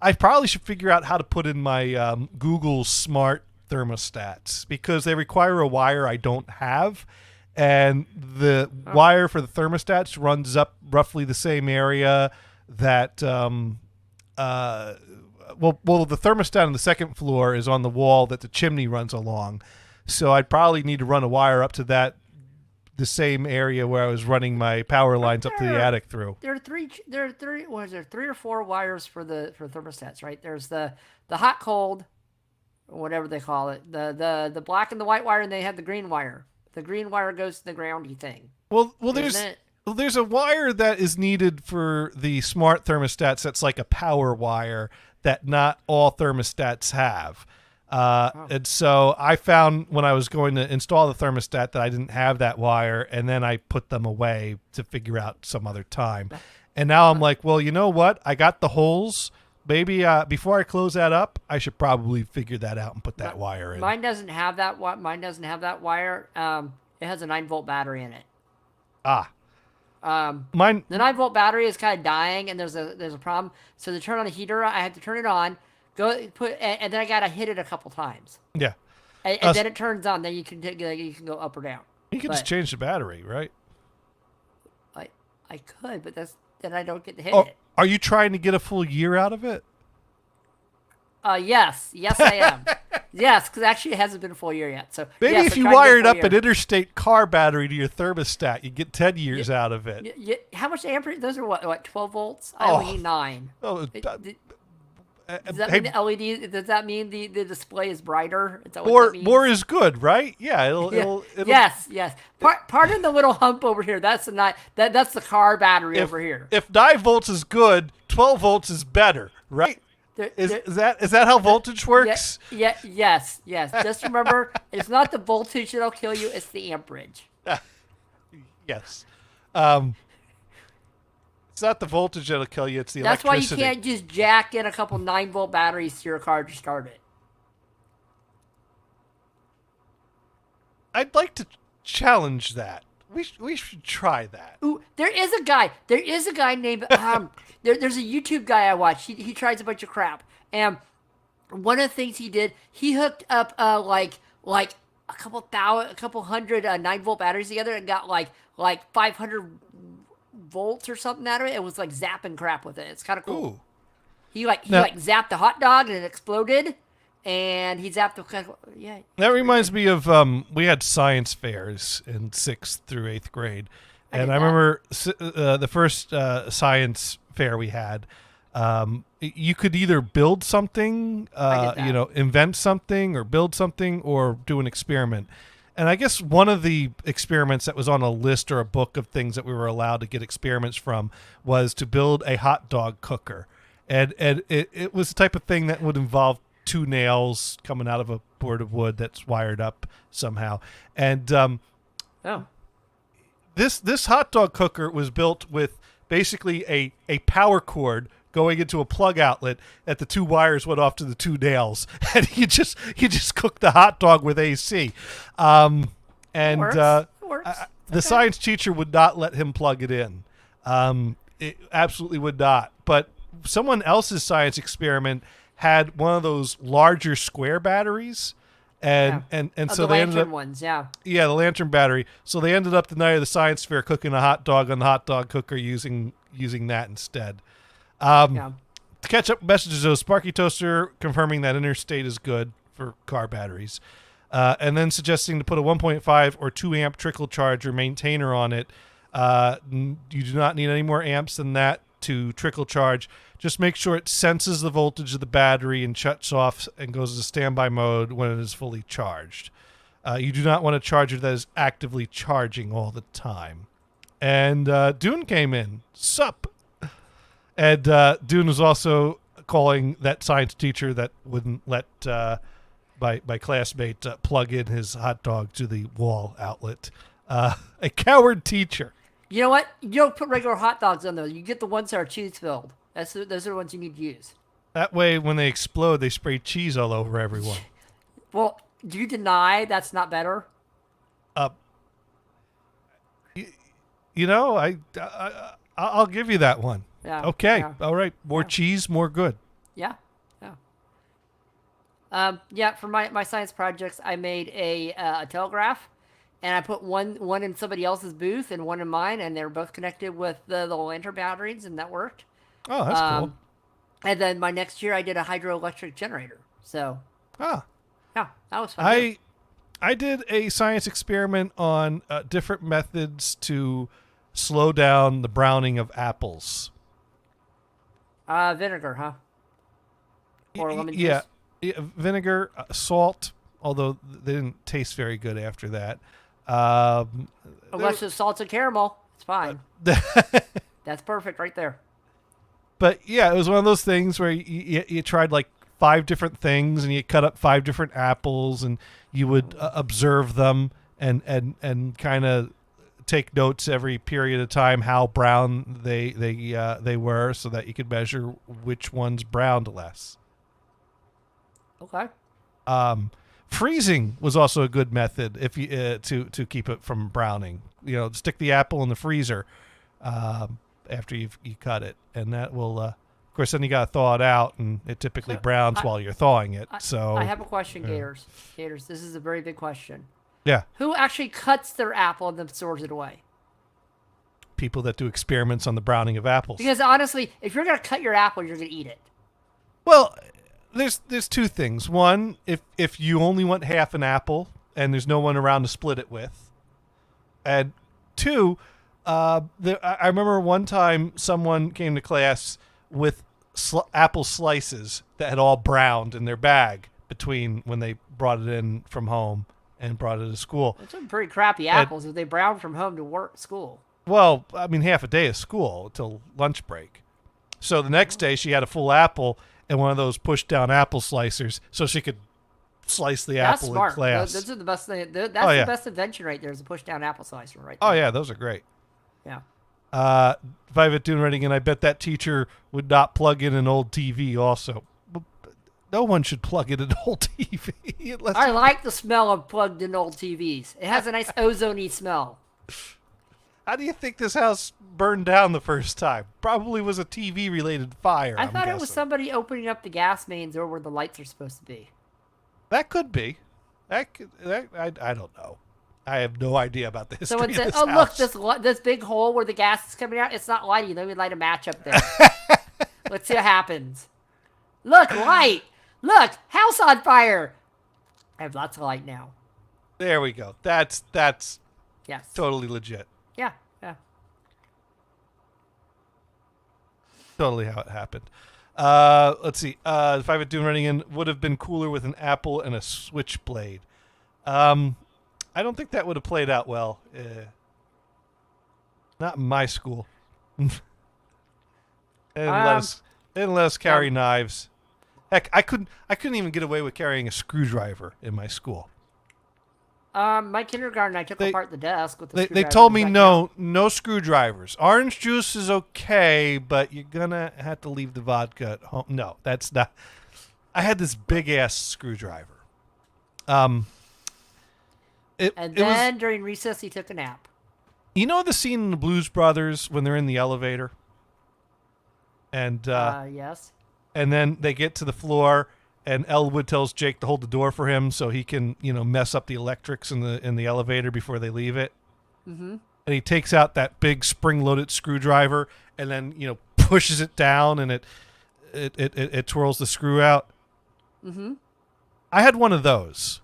I probably should figure out how to put in my Google Smart thermostats, because they require a wire I don't have, and the wire for the thermostats runs up roughly the same area that the thermostat on the second floor is on the wall that the chimney runs along. So I'd probably need to run a wire up to the same area where I was running my power lines up to the attic through. There are three. Was there 3 or 4 wires for thermostats, right? There's the hot cold, or whatever they call it. The black and the white wire, and they have the green wire. The green wire goes to the groundy thing. Well, there's a wire that is needed for the smart thermostats. That's like a power wire that not all thermostats have. And so I found when I was going to install the thermostat that I didn't have that wire, and then I put them away to figure out some other time. And now I'm like, well, you know what? I got the holes. Maybe before I close that up, I should probably figure that out and put that wire in. Mine doesn't have that. Mine doesn't have that wire. It has a 9-volt battery in it. Mine. The 9-volt battery is kind of dying, and there's a problem. So to turn on a heater, I have to turn it on. And then I gotta hit it a couple times. Yeah. And then it turns on. Then you can go up or down. You can just change the battery, right? I could, but then I don't get to hit it. Are you trying to get a full year out of it? Yes, I am. Yes, because actually it hasn't been a full year yet. So maybe if you wired up an interstate car battery to your thermostat, you get 10 years out of it. How much amperage? Those are what 12 volts? I only need 9. Does that mean the LED? Does that mean the display is brighter? Is that what that means? More is good, right? Yeah, it'll Yes. Pardon the little hump over here. That's the car battery over here. If 9 volts is good, 12 volts is better, right? Is that how voltage works? Yes. Just remember, it's not the voltage that'll kill you; it's the amperage. Yes. It's not the voltage that'll kill you; it's the electricity. That's why you can't just jack in a couple 9-volt batteries to your car to start it. I'd like to challenge that. We should try that. Ooh, there is a guy named there's a YouTube guy I watch. He tries a bunch of crap, and one of the things he did, he hooked up like a couple hundred 9-volt batteries together and got like 500 volts or something out of it. It was like zapping crap with it. It's kind of cool. Ooh. He zapped the hot dog and it exploded, and he zapped the That reminds me of we had science fairs in 6th through 8th grade, and I remember the first science fair we had. You could either build something, invent something, or build something, or do an experiment. And I guess one of the experiments that was on a list or a book of things that we were allowed to get experiments from was to build a hot dog cooker. And it was the type of thing that would involve 2 nails coming out of a board of wood that's wired up somehow. And this hot dog cooker was built with basically a power cord going into a plug outlet that the 2 wires went off to the 2 nails, and you just cook the hot dog with AC. Works. The science teacher would not let him plug it in. It absolutely would not. But someone else's science experiment had one of those larger square batteries, and so the they ended lantern up ones, the lantern battery. So they ended up the night of the science fair cooking a hot dog on the hot dog cooker using that instead. To catch up messages, though, Sparky Toaster confirming that Interstate is good for car batteries, and then suggesting to put a 1.5 or 2 amp trickle charger maintainer on it. You do not need any more amps than that to trickle charge. Just make sure it senses the voltage of the battery and shuts off and goes into standby mode when it is fully charged. You do not want a charger that is actively charging all the time. And Dune came in. Sup? And Dune was also calling that science teacher that wouldn't let my classmate plug in his hot dog to the wall outlet. A coward teacher. You know what? You don't put regular hot dogs on those. You get the ones that are cheese filled. Those are the ones you need to use. That way, when they explode, they spray cheese all over everyone. Well, do you deny that's not better? I'll give you that one. Yeah. Okay. Yeah. All right. More cheese, more good. Yeah. For my science projects, I made a telegraph, and I put one in somebody else's booth and one in mine, and they're both connected with the lantern batteries, and that worked. Oh, that's cool. And then my next year, I did a hydroelectric generator. So. Yeah, that was fun. I did a science experiment on different methods to slow down the browning of apples. Vinegar, huh? Or lemon juice? Yeah, vinegar, salt, although they didn't taste very good after that. Unless it's salted caramel. It's fine. That's perfect right there. But yeah, it was one of those things where you tried like 5 different things, and you cut up 5 different apples, and you would observe them and kind of take notes every period of time how brown they were, so that you could measure which ones browned less. Okay. Freezing was also a good method if you to keep it from browning. Stick the apple in the freezer after you cut it, and that will. Of course, then you got to thaw it out, and it typically browns while you're thawing it. I have a question, Gators. Gators, this is a very big question. Yeah. Who actually cuts their apple and then stores it away? People that do experiments on the browning of apples. Because honestly, if you're going to cut your apple, you're going to eat it. Well, there's 2 things. One, if you only want half an apple and there's no one around to split it with. And 2, I remember one time someone came to class with apple slices that had all browned in their bag between when they brought it in from home and brought it to school. It's some pretty crappy apples if they brown from home to school. Well, I mean, half a day of school till lunch break. So the next day she had a full apple and one of those push-down apple slicers so she could slice the apple in class. Those are the best thing. That's the best invention right there is a push-down apple slicer right there. Oh, yeah, those are great. Yeah. If I have it doing writing, and I bet that teacher would not plug in an old TV also. No one should plug in an old TV. I like the smell of plugged-in old TVs. It has a nice ozone-y smell. How do you think this house burned down the first time? Probably was a TV-related fire. I thought it was somebody opening up the gas mains or where the lights are supposed to be. That could be. I don't know. I have no idea about the history Someone said, of this house. Look, this big hole where the gas is coming out, it's not lighting. Let me light a match up there. Let's see what happens. Look, light. Look, house on fire. I have lots of light now. There we go. That's yes. Totally legit. Yeah. totally how it happened. Let's see. If I were doing running in, would have been cooler with an apple and a switchblade. I don't think that would have played out well. Not in my school. They didn't let us carry knives. Heck, I couldn't even get away with carrying a screwdriver in my school. My kindergarten, I took apart the desk with the They screwdriver. told me no screwdrivers. Orange juice is okay, but you're gonna have to leave the vodka at home. No, that's not. I had this big ass screwdriver. And then during recess, he took a nap. You know the scene in the Blues Brothers when they're in the elevator, and yes, and then they get to the floor. And Elwood tells Jake to hold the door for him so he can, mess up the electrics in the elevator before they leave it. Mm-hmm. And he takes out that big spring-loaded screwdriver and then, pushes it down and it twirls the screw out. Mm-hmm. I had one of those.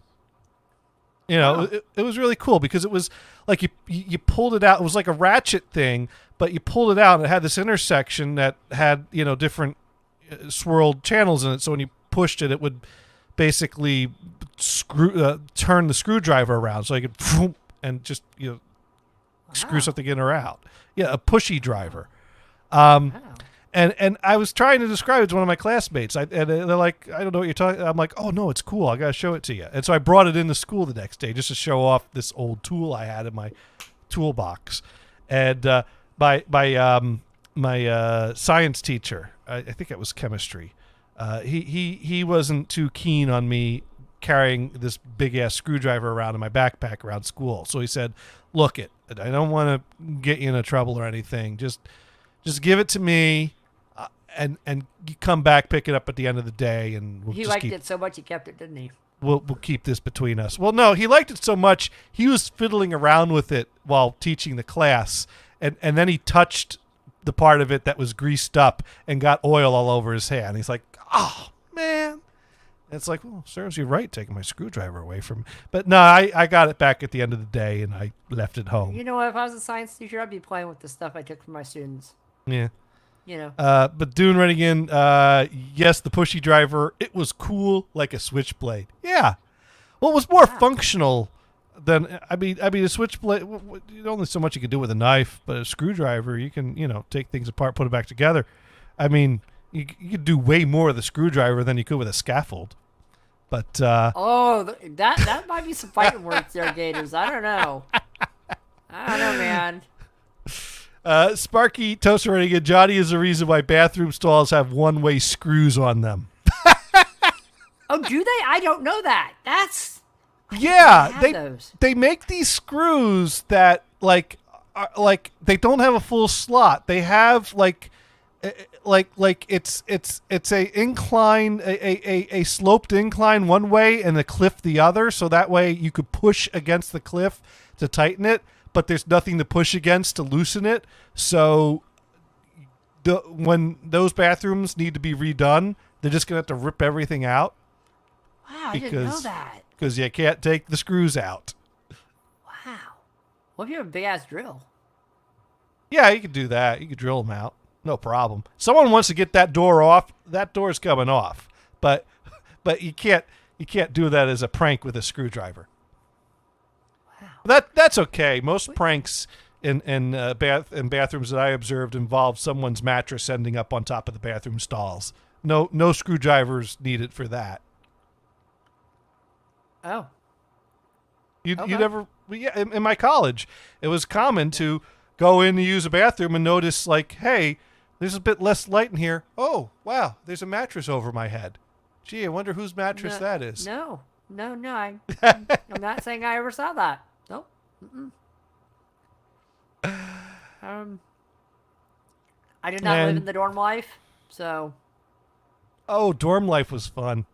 Wow. It was really cool because it was like you pulled it out. It was like a ratchet thing, but you pulled it out and it had this intersection that had, different swirled channels in it. So when you pushed it would basically turn the screwdriver around so I could and just screw something in or out. Yeah, a pushy driver. And I was trying to describe it to one of my classmates, and they're like, I don't know what you're talking. I'm like, oh no, it's cool. I gotta show it to you. And so I brought it into school the next day just to show off this old tool I had in my toolbox. And my science teacher, I think it was chemistry. He wasn't too keen on me carrying this big ass screwdriver around in my backpack around school. So he said, "Look, I don't want to get you into trouble or anything. Just give it to me, and you come back, pick it up at the end of the day, and he liked it so much he kept it, didn't he? We'll keep this between us." Well, no, he liked it so much he was fiddling around with it while teaching the class, and then he touched the part of it that was greased up and got oil all over his hand. He's like, "Oh man." And it's like, well, serves you right taking my screwdriver away from me. But no, I got it back at the end of the day and I left it home. You know what? If I was a science teacher, I'd be playing with the stuff I took from my students. Yeah. But doing running in, yes, the pushy driver, it was cool like a switchblade. Yeah. Well, it was more functional than, I mean, a switchblade, only so much you can do with a knife, but a screwdriver, you can, take things apart, put it back together. I mean, you could do way more with a screwdriver than you could with a scaffold. But that might be some fighting words there, Gators. I don't know, man. Sparky Toaster running in, Johnny is the reason why bathroom stalls have one-way screws on them. Oh, do they? I don't know that. They make these screws that like they don't have a full slot. They have like it's a incline, a sloped incline one way and a cliff the other, so that way you could push against the cliff to tighten it, but there's nothing to push against to loosen it. So when those bathrooms need to be redone, they're just gonna have to rip everything out. Wow, I didn't know that. Because you can't take the screws out. Wow. What if you have a big ass drill? Yeah, you could do that. You could drill them out. No problem. Someone wants to get that door off, that door's coming off. But you can't do that as a prank with a screwdriver. Wow. That's okay. Most pranks in bathrooms that I observed involve someone's mattress ending up on top of the bathroom stalls. No screwdrivers needed for that. Oh. You never? Yeah, in my college, it was common to go in to use a bathroom and notice, like, hey, there's a bit less light in here. Oh, wow, there's a mattress over my head. Gee, I wonder whose mattress that is. No. I'm not saying I ever saw that. Nope. I did not live in the dorm life, so. Oh, dorm life was fun.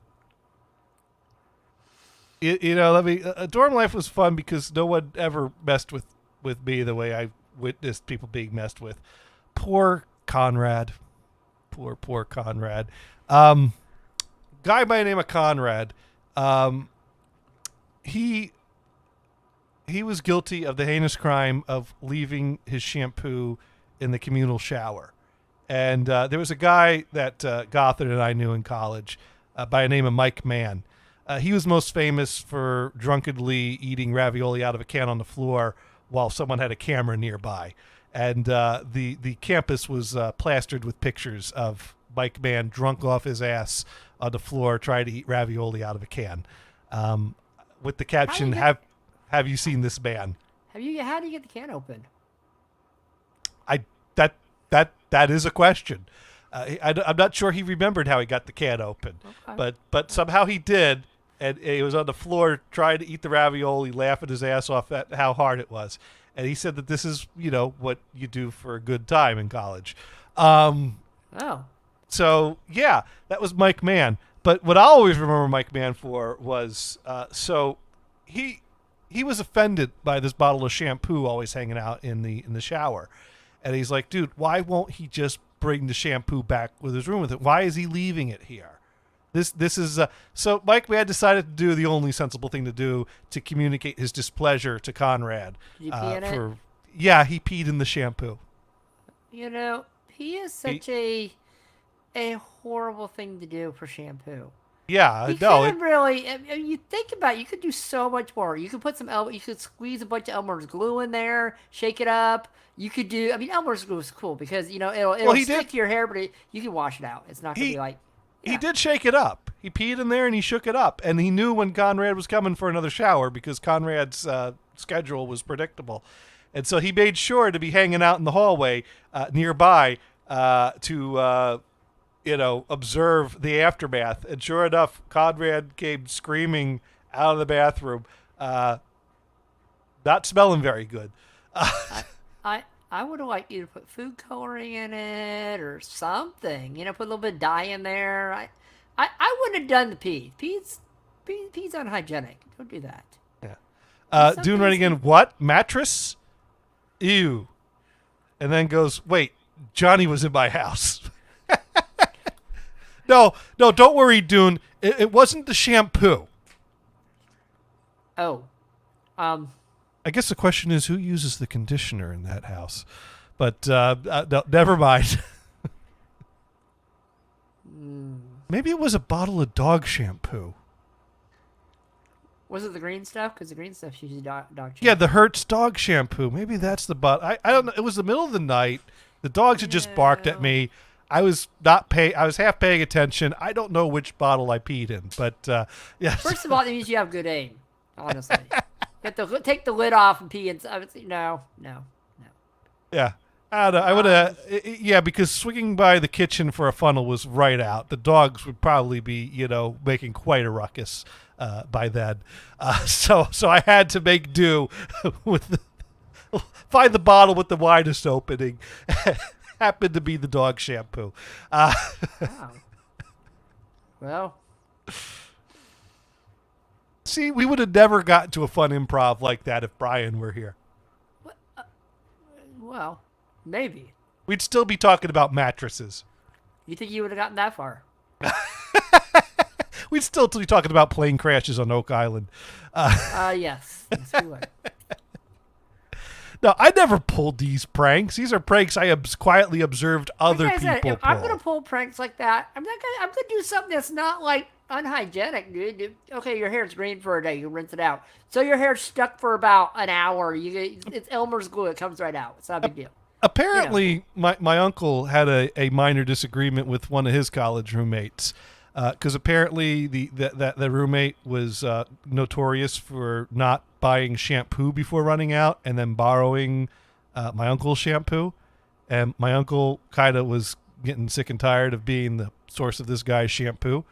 Dorm life was fun because no one ever messed with me the way I witnessed people being messed with. Poor Conrad. Poor Conrad. Guy by the name of Conrad. He was guilty of the heinous crime of leaving his shampoo in the communal shower. And there was a guy that Gothard and I knew in college by the name of Mike Mann. He was most famous for drunkenly eating ravioli out of a can on the floor while someone had a camera nearby. And the campus was plastered with pictures of Mike Mann drunk off his ass on the floor trying to eat ravioli out of a can. With the caption, have you seen this man? How do you get the can open? That is a question. I'm not sure he remembered how he got the can open, but somehow he did, and he was on the floor trying to eat the ravioli, laughing his ass off at how hard it was. And he said that this is, what you do for a good time in college. So yeah, that was Mike Mann. But what I always remember Mike Mann for was he was offended by this bottle of shampoo always hanging out in the shower. And he's like, dude, why won't he just bring the shampoo back with his room with it? Why is he leaving it here? This is so Mike Mann decided to do the only sensible thing to do to communicate his displeasure to Conrad. Did he pee in it? Yeah, he peed in the shampoo. Pee is such a horrible thing to do for shampoo. Yeah, you think about it, you could do so much more. You could put you could squeeze a bunch of Elmer's glue in there, shake it up. You could do, Elmer's glue is cool because, it'll stick to your hair, but you can wash it out. It's not going to be like... Yeah. He did shake it up. He peed in there and he shook it up. And he knew when Conrad was coming for another shower because Conrad's schedule was predictable. And so he made sure to be hanging out in the hallway nearby to observe the aftermath. And sure enough, Conrad came screaming out of the bathroom, not smelling very good. I would have liked you to put food coloring in it or something. Put a little bit of dye in there. I wouldn't have done the pee. Pee's unhygienic. Don't do that. Yeah. Doing right again. What? Mattress? Ew. And then goes, wait, Johnny was in my house. No, don't worry, Dune. It wasn't the shampoo. Oh. I guess the question is who uses the conditioner in that house. But no, never mind. Maybe it was a bottle of dog shampoo. Was it the green stuff? Because the green stuff's usually dog shampoo. Yeah, the Hertz dog shampoo. Maybe that's the bottle. I don't know. It was the middle of the night. The dogs had just barked at me. I was half paying attention. I don't know which bottle I peed in, but yeah. First of all, it means you have good aim. Honestly, you have to take the lid off and pee. No. Yeah, I don't know. I would have. Yeah, because swinging by the kitchen for a funnel was right out. The dogs would probably be, making quite a ruckus by then. So I had to make do with find the bottle with the widest opening. Happened to be the dog shampoo. Wow. Well. See, we would have never gotten to a fun improv like that if Brian were here. Well, maybe. We'd still be talking about mattresses. You think you would have gotten that far? We'd still be talking about plane crashes on Oak Island. Yes. Yes, we would. No, I never pulled these pranks. These are pranks I quietly observed other people pull. If I'm gonna pull pranks like that, I'm gonna do something that's not like unhygienic, dude. Okay, your hair's green for a day, you rinse it out. So your hair's stuck for about an hour. It's Elmer's glue. It comes right out. It's not a big deal. Apparently, my uncle had a minor disagreement with one of his college roommates. Because apparently the roommate was notorious for not buying shampoo before running out and then borrowing my uncle's shampoo. And my uncle kind of was getting sick and tired of being the source of this guy's shampoo.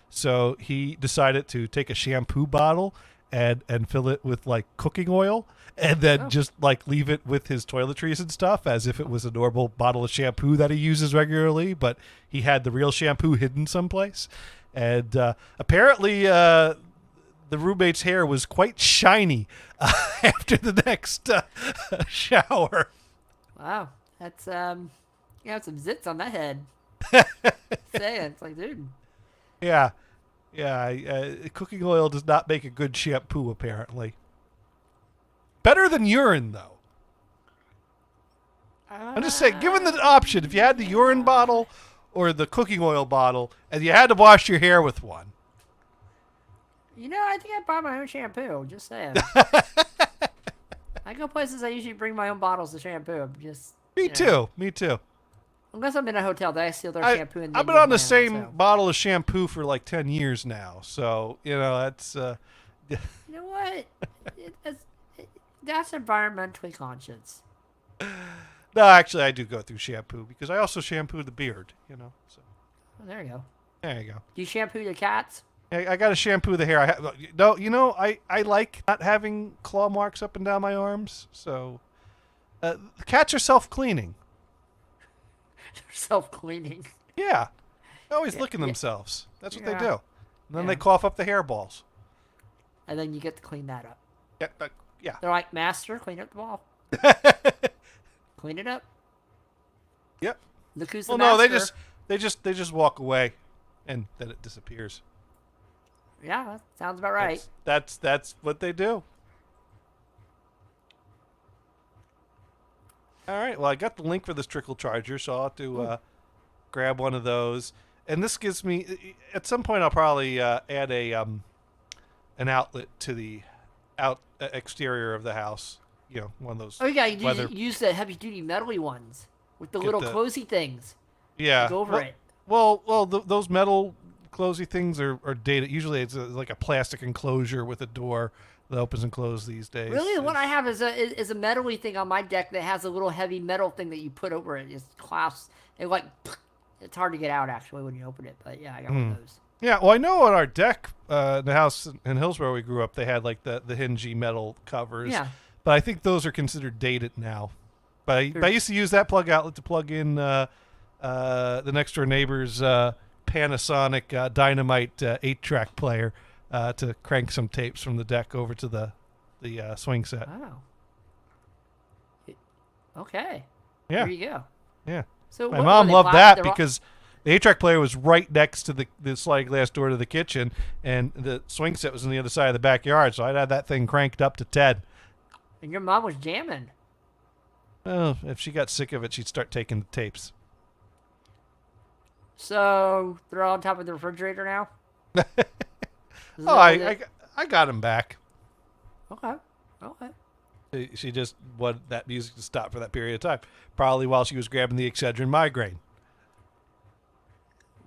So he decided to take a shampoo bottle and fill it with like cooking oil and then just like leave it with his toiletries and stuff as if it was a normal bottle of shampoo that he uses regularly, but he had the real shampoo hidden someplace. And apparently the roommate's hair was quite shiny after the next shower. Wow. That's some zits on that head. Saying it's like, dude. Yeah. Cooking oil does not make a good shampoo, apparently. Better than urine, though. I'm just saying, given the option, if you had the urine bottle or the cooking oil bottle, and you had to wash your hair with one. I think I buy my own shampoo. Just saying. I go places I usually bring my own bottles of shampoo. Me too. Unless I'm in a hotel, then I steal their shampoo. And I've been on the same bottle of shampoo for like 10 years now. So, that's... You know what? That's environmentally conscious. No, actually, I do go through shampoo because I also shampoo the beard, So. Oh, there you go. There you go. Do you shampoo the cats? I got to shampoo the hair. I like not having claw marks up and down my arms. So, the cats are self-cleaning. They're self-cleaning. Yeah. They're always licking themselves. That's what they do. And then they cough up the hairballs. And then you get to clean that up. Yeah. They're like, Master, clean up the ball. Clean it up. Yep. Look who's the master. No, they just walk away, and then it disappears. Yeah, that sounds about right. That's what they do. All right. Well, I got the link for this trickle charger, so I'll have to grab one of those. And this gives me, at some point, I'll probably add an outlet to the exterior of the house. One of those. Oh, yeah, you use the heavy-duty metal-y ones with the little closey things. Yeah. Go over it. Well, those metal closey things are dated. Usually, it's like a plastic enclosure with a door that opens and closes these days. Really, the one I have is a metal-y thing on my deck that has a little heavy metal thing that you put over it. It clasps. It's hard to get out actually when you open it. But yeah, I got one of those. Yeah, well, I know on our deck, the house in Hillsborough we grew up, they had like the hingy metal covers. Yeah. But I think those are considered dated now. But I used to use that plug outlet to plug in the next door neighbor's Panasonic Dynamite 8-track player to crank some tapes from the deck over to the swing set. Wow. Okay. Yeah. There you go. Yeah. So my mom loved that because the 8-track player was right next to the sliding glass door to the kitchen, and the swing set was on the other side of the backyard, so I'd have that thing cranked up to 10. And your mom was jamming. Well, if she got sick of it, she'd start taking the tapes. So they're all on top of the refrigerator now? I got them back. Okay. She just wanted that music to stop for that period of time. Probably while she was grabbing the Excedrin Migraine.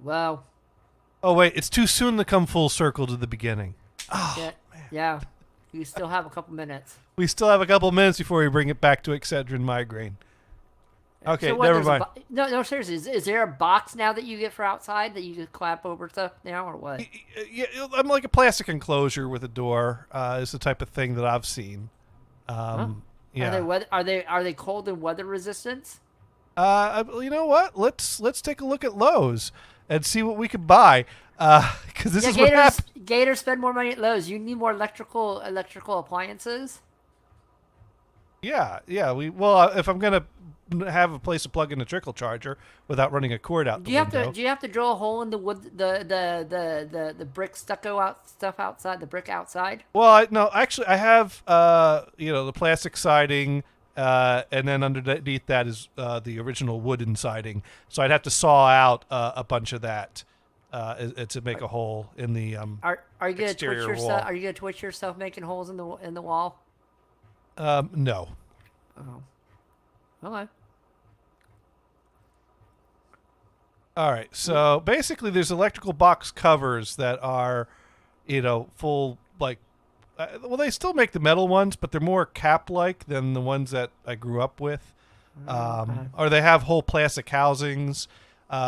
Well. Oh, wait. It's too soon to come full circle to the beginning. Oh, man. Yeah. You still have a couple minutes. We still have a couple minutes before we bring it back to Excedrin Migraine. Okay, so never mind. No, seriously. Is there a box now that you get for outside that you just clap over stuff now, or what? Yeah, I'm like a plastic enclosure with a door. Is the type of thing that I've seen. Yeah. Are they cold and weather resistant? You know what? Let's take a look at Lowe's and see what we could buy. Because this is what happens. Gators spend more money at Lowe's. You need more electrical appliances. Yeah. If I'm gonna have a place to plug in a trickle charger without running a cord out the window. Do you have to drill a hole in the wood, the brick stucco stuff outside, the brick outside? Well, no, actually, I have the plastic siding, and then underneath that is the original wooden siding. So I'd have to saw out a bunch of that to make a hole in the Are you gonna exterior twitch wall. yourself? Are you gonna twitch yourself making holes in the wall? No. Oh. Okay. All right. So basically, there's electrical box covers that are, full like. Well, they still make the metal ones, but they're more cap-like than the ones that I grew up with. Or they have whole plastic housings.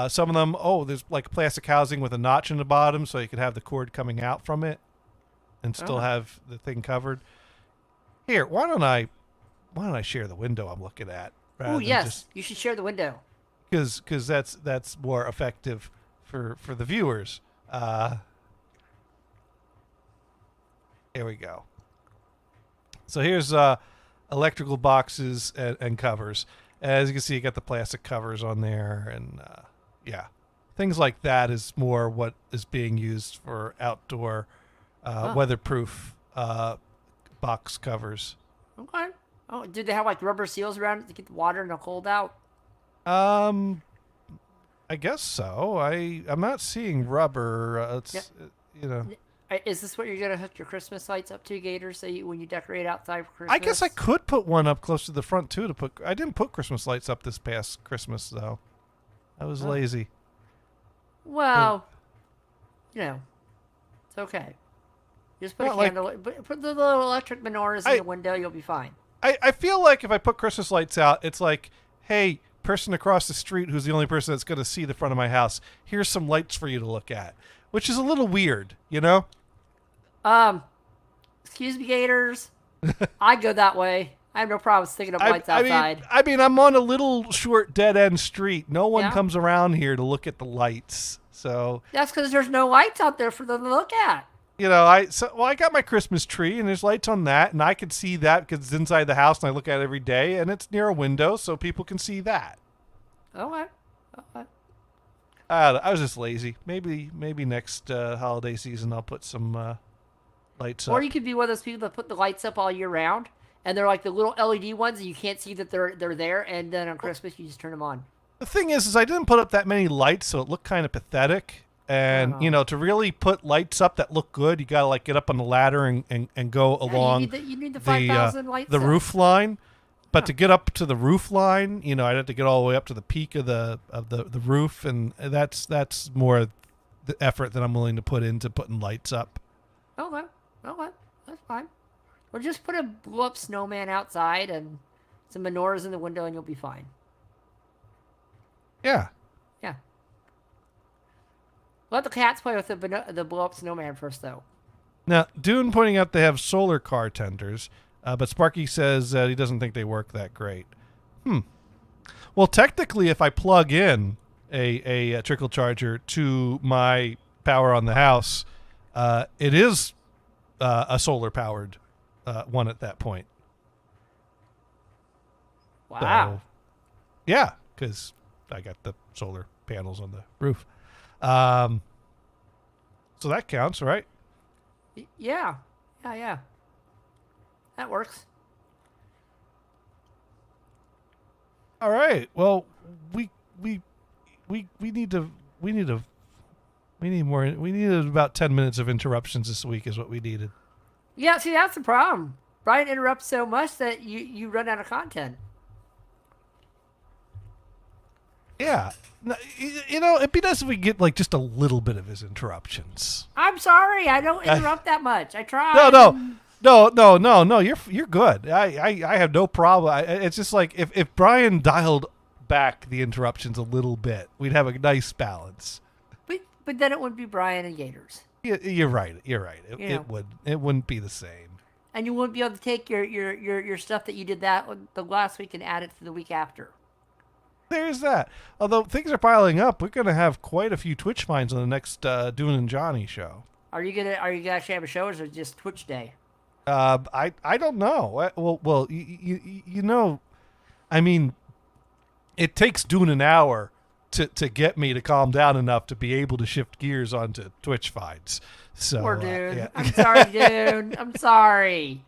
Some of them, there's like plastic housing with a notch in the bottom, so you could have the cord coming out from it, and still have the thing covered. Here, why don't I share the window I'm looking at? Oh yes, you should share the window. Because that's more effective for the viewers. Here we go. So here's electrical boxes and covers. As you can see, you got the plastic covers on there, and things like that is more what is being used for outdoor weatherproof box covers. Okay. Oh, did they have like rubber seals around it to get the water and the cold out? I guess so. I'm not seeing rubber. Is this what you're gonna hook your Christmas lights up to, Gators? So when you decorate outside for Christmas? I guess I could put one up close to the front too. I didn't put Christmas lights up this past Christmas though. I was lazy. Well, it's okay. Just put a candle. Put the little electric menorahs in the window. You'll be fine. I feel like if I put Christmas lights out, it's like, hey, person across the street who's the only person that's going to see the front of my house, here's some lights for you to look at, which is a little weird, Excuse me, Gators. I go that way. I have no problem sticking up lights outside. I mean, I'm on a little short dead-end street. No one comes around here to look at the lights, so... That's because there's no lights out there for them to look at. I got my Christmas tree, and there's lights on that, and I can see that because it's inside the house, and I look at it every day, and it's near a window, so people can see that. Okay. I was just lazy. Maybe next holiday season I'll put some lights up. Or you could be one of those people that put the lights up all year round, and they're like the little LED ones, and you can't see that they're there, and then on Christmas you just turn them on. The thing is I didn't put up that many lights, so it looked kind of pathetic. And, to really put lights up that look good, you got to, get up on the ladder and go along you need the 5,000 lights the roof line. But to get up to the roof line, I'd have to get all the way up to the peak of the roof, and that's more the effort that I'm willing to put into putting lights up. Okay. That's fine. Or just put a blow-up snowman outside and some menorahs in the window, and you'll be fine. Yeah. Yeah. Let the cats play with the blow-up snowman first, though. Now, Dune pointing out they have solar car tenders, but Sparky says that he doesn't think they work that great. Well, technically, if I plug in a trickle charger to my power on the house, it is a solar-powered one at that point. Wow. So, yeah, because I got the solar panels on the roof. So that counts, right? Yeah. That works. All right. Well, we need about 10 minutes of interruptions this week is what we needed. Yeah, see, that's the problem. Brian interrupts so much that you run out of content. Yeah. It'd be nice if we get just a little bit of his interruptions. I'm sorry, I don't interrupt that much. I try. No. You're good. I have no problem. It's just if Brian dialed back the interruptions a little bit, we'd have a nice balance. But then it wouldn't be Brian and Gators. You're right. It wouldn't be the same. And you wouldn't be able to take your stuff that you did the last week and add it to the week after. There's that. Although things are piling up, we're going to have quite a few Twitch finds on the next Dune and Johnny show. Are you gonna actually have a show, or is it just Twitch Day? I don't know. Well, I mean, it takes Dune an hour to get me to calm down enough to be able to shift gears onto Twitch finds. So, poor Dune. Yeah. I'm sorry, Dune. I'm sorry.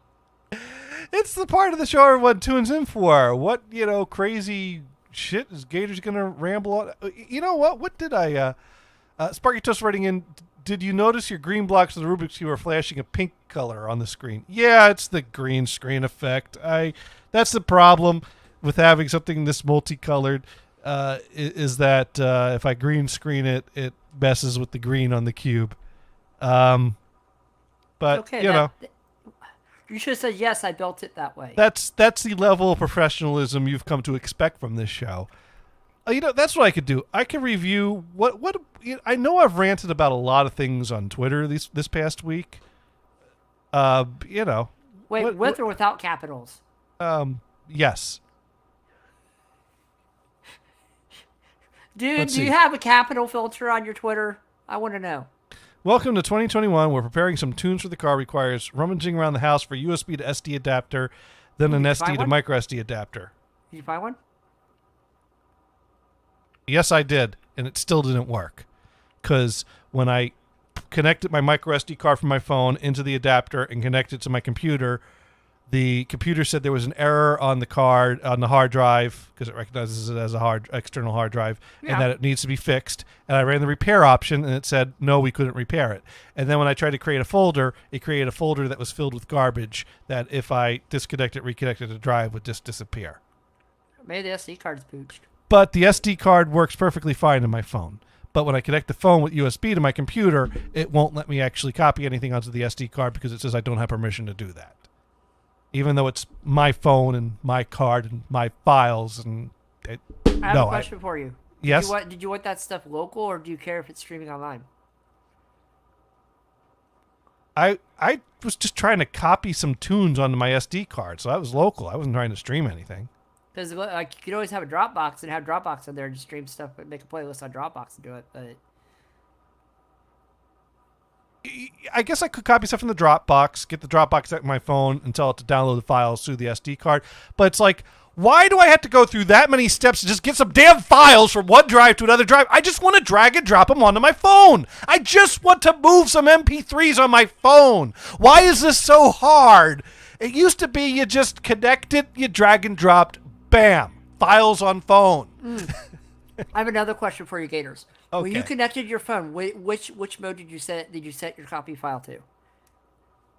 It's the part of the show everyone tunes in for. What crazy shit is Gator's gonna ramble on? You know what? What did I? Sparky Toast writing in. Did you notice your green blocks of the Rubik's Cube are flashing a pink color on the screen? Yeah, it's the green screen effect. That's the problem with having something this multicolored. Is that if I green screen it, it messes with the green on the cube. But okay, you should have said yes. I built it that way. That's the level of professionalism you've come to expect from this show. That's what I could do. I could review what I know. I've ranted about a lot of things on Twitter this past week. Wait, with or without capitals? Yes. Dude, do you have a capital filter on your Twitter? I want to know. Welcome to 2021. We're preparing some tunes for the car. Requires rummaging around the house for USB to SD adapter, then an SD to micro SD adapter. Did you find one? Yes, I did, and it still didn't work. Because when I connected my micro SD card from my phone into the adapter and connected to my computer, The computer said there was an error on the card, on the hard drive, because it recognizes it as a external hard drive, and that it needs to be fixed. And I ran the repair option, and it said, no, we couldn't repair it. And then when I tried to create a folder, it created a folder that was filled with garbage that if I disconnected, reconnected the drive, would just disappear. Maybe the SD card's pooched. But the SD card works perfectly fine in my phone. But when I connect the phone with USB to my computer, it won't let me actually copy anything onto the SD card because it says I don't have permission to do that. Even though it's my phone and my card and my files. And I have a question for you. Yes? Did you want that stuff local, or do you care if it's streaming online? I was just trying to copy some tunes onto my SD card, so that was local. I wasn't trying to stream anything. Because you could always have a Dropbox and have Dropbox in there and just stream stuff, but make a playlist on Dropbox and do it. But I guess I could copy stuff from the Dropbox, get the Dropbox at my phone, and tell it to download the files through the SD card. But it's like, why do I have to go through that many steps to just get some damn files from one drive to another drive? I just want to drag and drop them onto my phone. I just want to move some MP3s on my phone. Why is this so hard? It used to be you just connect it, you drag and dropped, bam, files on phone. I have another question for you, Gators. Okay. When you connected your phone, which mode did you set your copy file to?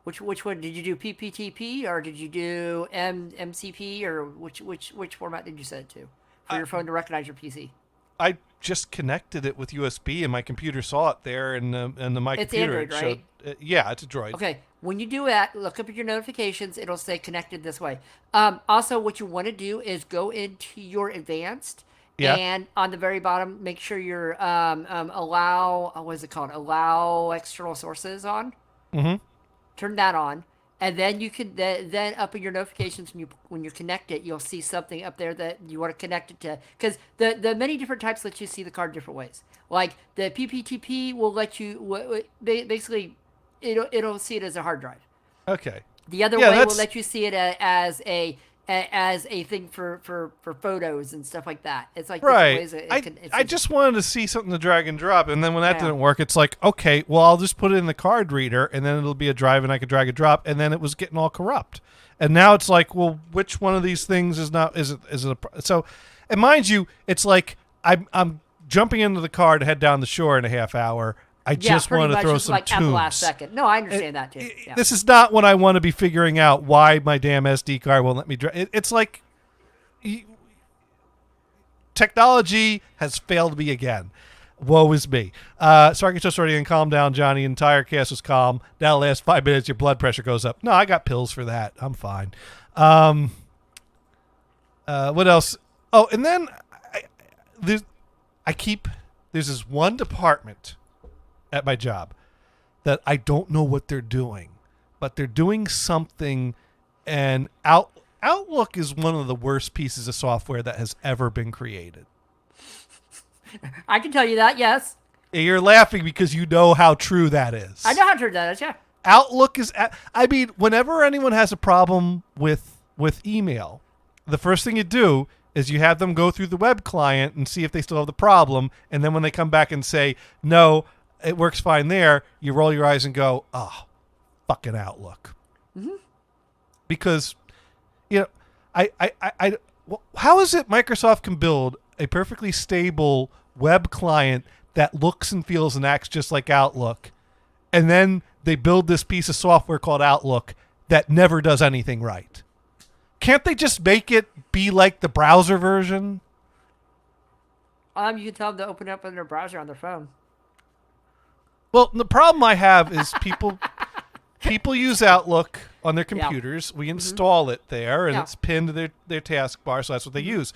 Which one did you do? PPTP or did you do MCP or which format did you set it to for your phone to recognize your PC? I just connected it with USB and my computer saw it there and my it's computer Android, right? showed, yeah, it's a Droid. Okay, when you do that, look up at your notifications. It'll say connected this way. Also, what you want to do is go into your advanced. Yeah. And on the very bottom, make sure you're allow what is it called? Allow external sources on. Mm-hmm. Turn that on, and then you can then up in your notifications when you connect it, you'll see something up there that you want to connect it to. Because the many different types let you see the card different ways. Like the PPTP will let you basically it'll see it as a hard drive. Okay. The other way will let you see it as a thing for photos and stuff like that. It's like right. Ways I just wanted to see something to drag and drop, and then when that didn't work, it's like, okay, well, I'll just put it in the card reader, and then it'll be a drive, and I could drag and drop, and then it was getting all corrupt. And now it's like, well, which one of these things is it so? And mind you, it's like I'm jumping into the car to head down the shore in a half hour. I just want to throw some like tunes. At the last second. No, I understand that too. Yeah. This is not what I want to be figuring out. Why my damn SD card won't let me drive? It's like technology has failed me again. Woe is me. Sarky just already and calm down, Johnny. Entire cast was calm. Now, the last 5 minutes, your blood pressure goes up. No, I got pills for that. I'm fine. What else? Oh, and then there's this one department at my job that I don't know what they're doing, but they're doing something, and Outlook is one of the worst pieces of software that has ever been created. I can tell you that, yes. You're laughing because you know how true that is. I know how true that is, yeah. Outlook is, I mean, whenever anyone has a problem with email, the first thing you do is you have them go through the web client and see if they still have the problem, and then when they come back and say, no, it works fine there, you roll your eyes and go, oh, fucking Outlook. Mm-hmm. Because, how is it Microsoft can build a perfectly stable web client that looks and feels and acts just like Outlook, and then they build this piece of software called Outlook that never does anything right? Can't they just make it be like the browser version? You can tell them to open it up in their browser on their phone. Well, the problem I have is people use Outlook on their computers. Yeah. We install it there, and it's pinned to their taskbar, so that's what they use.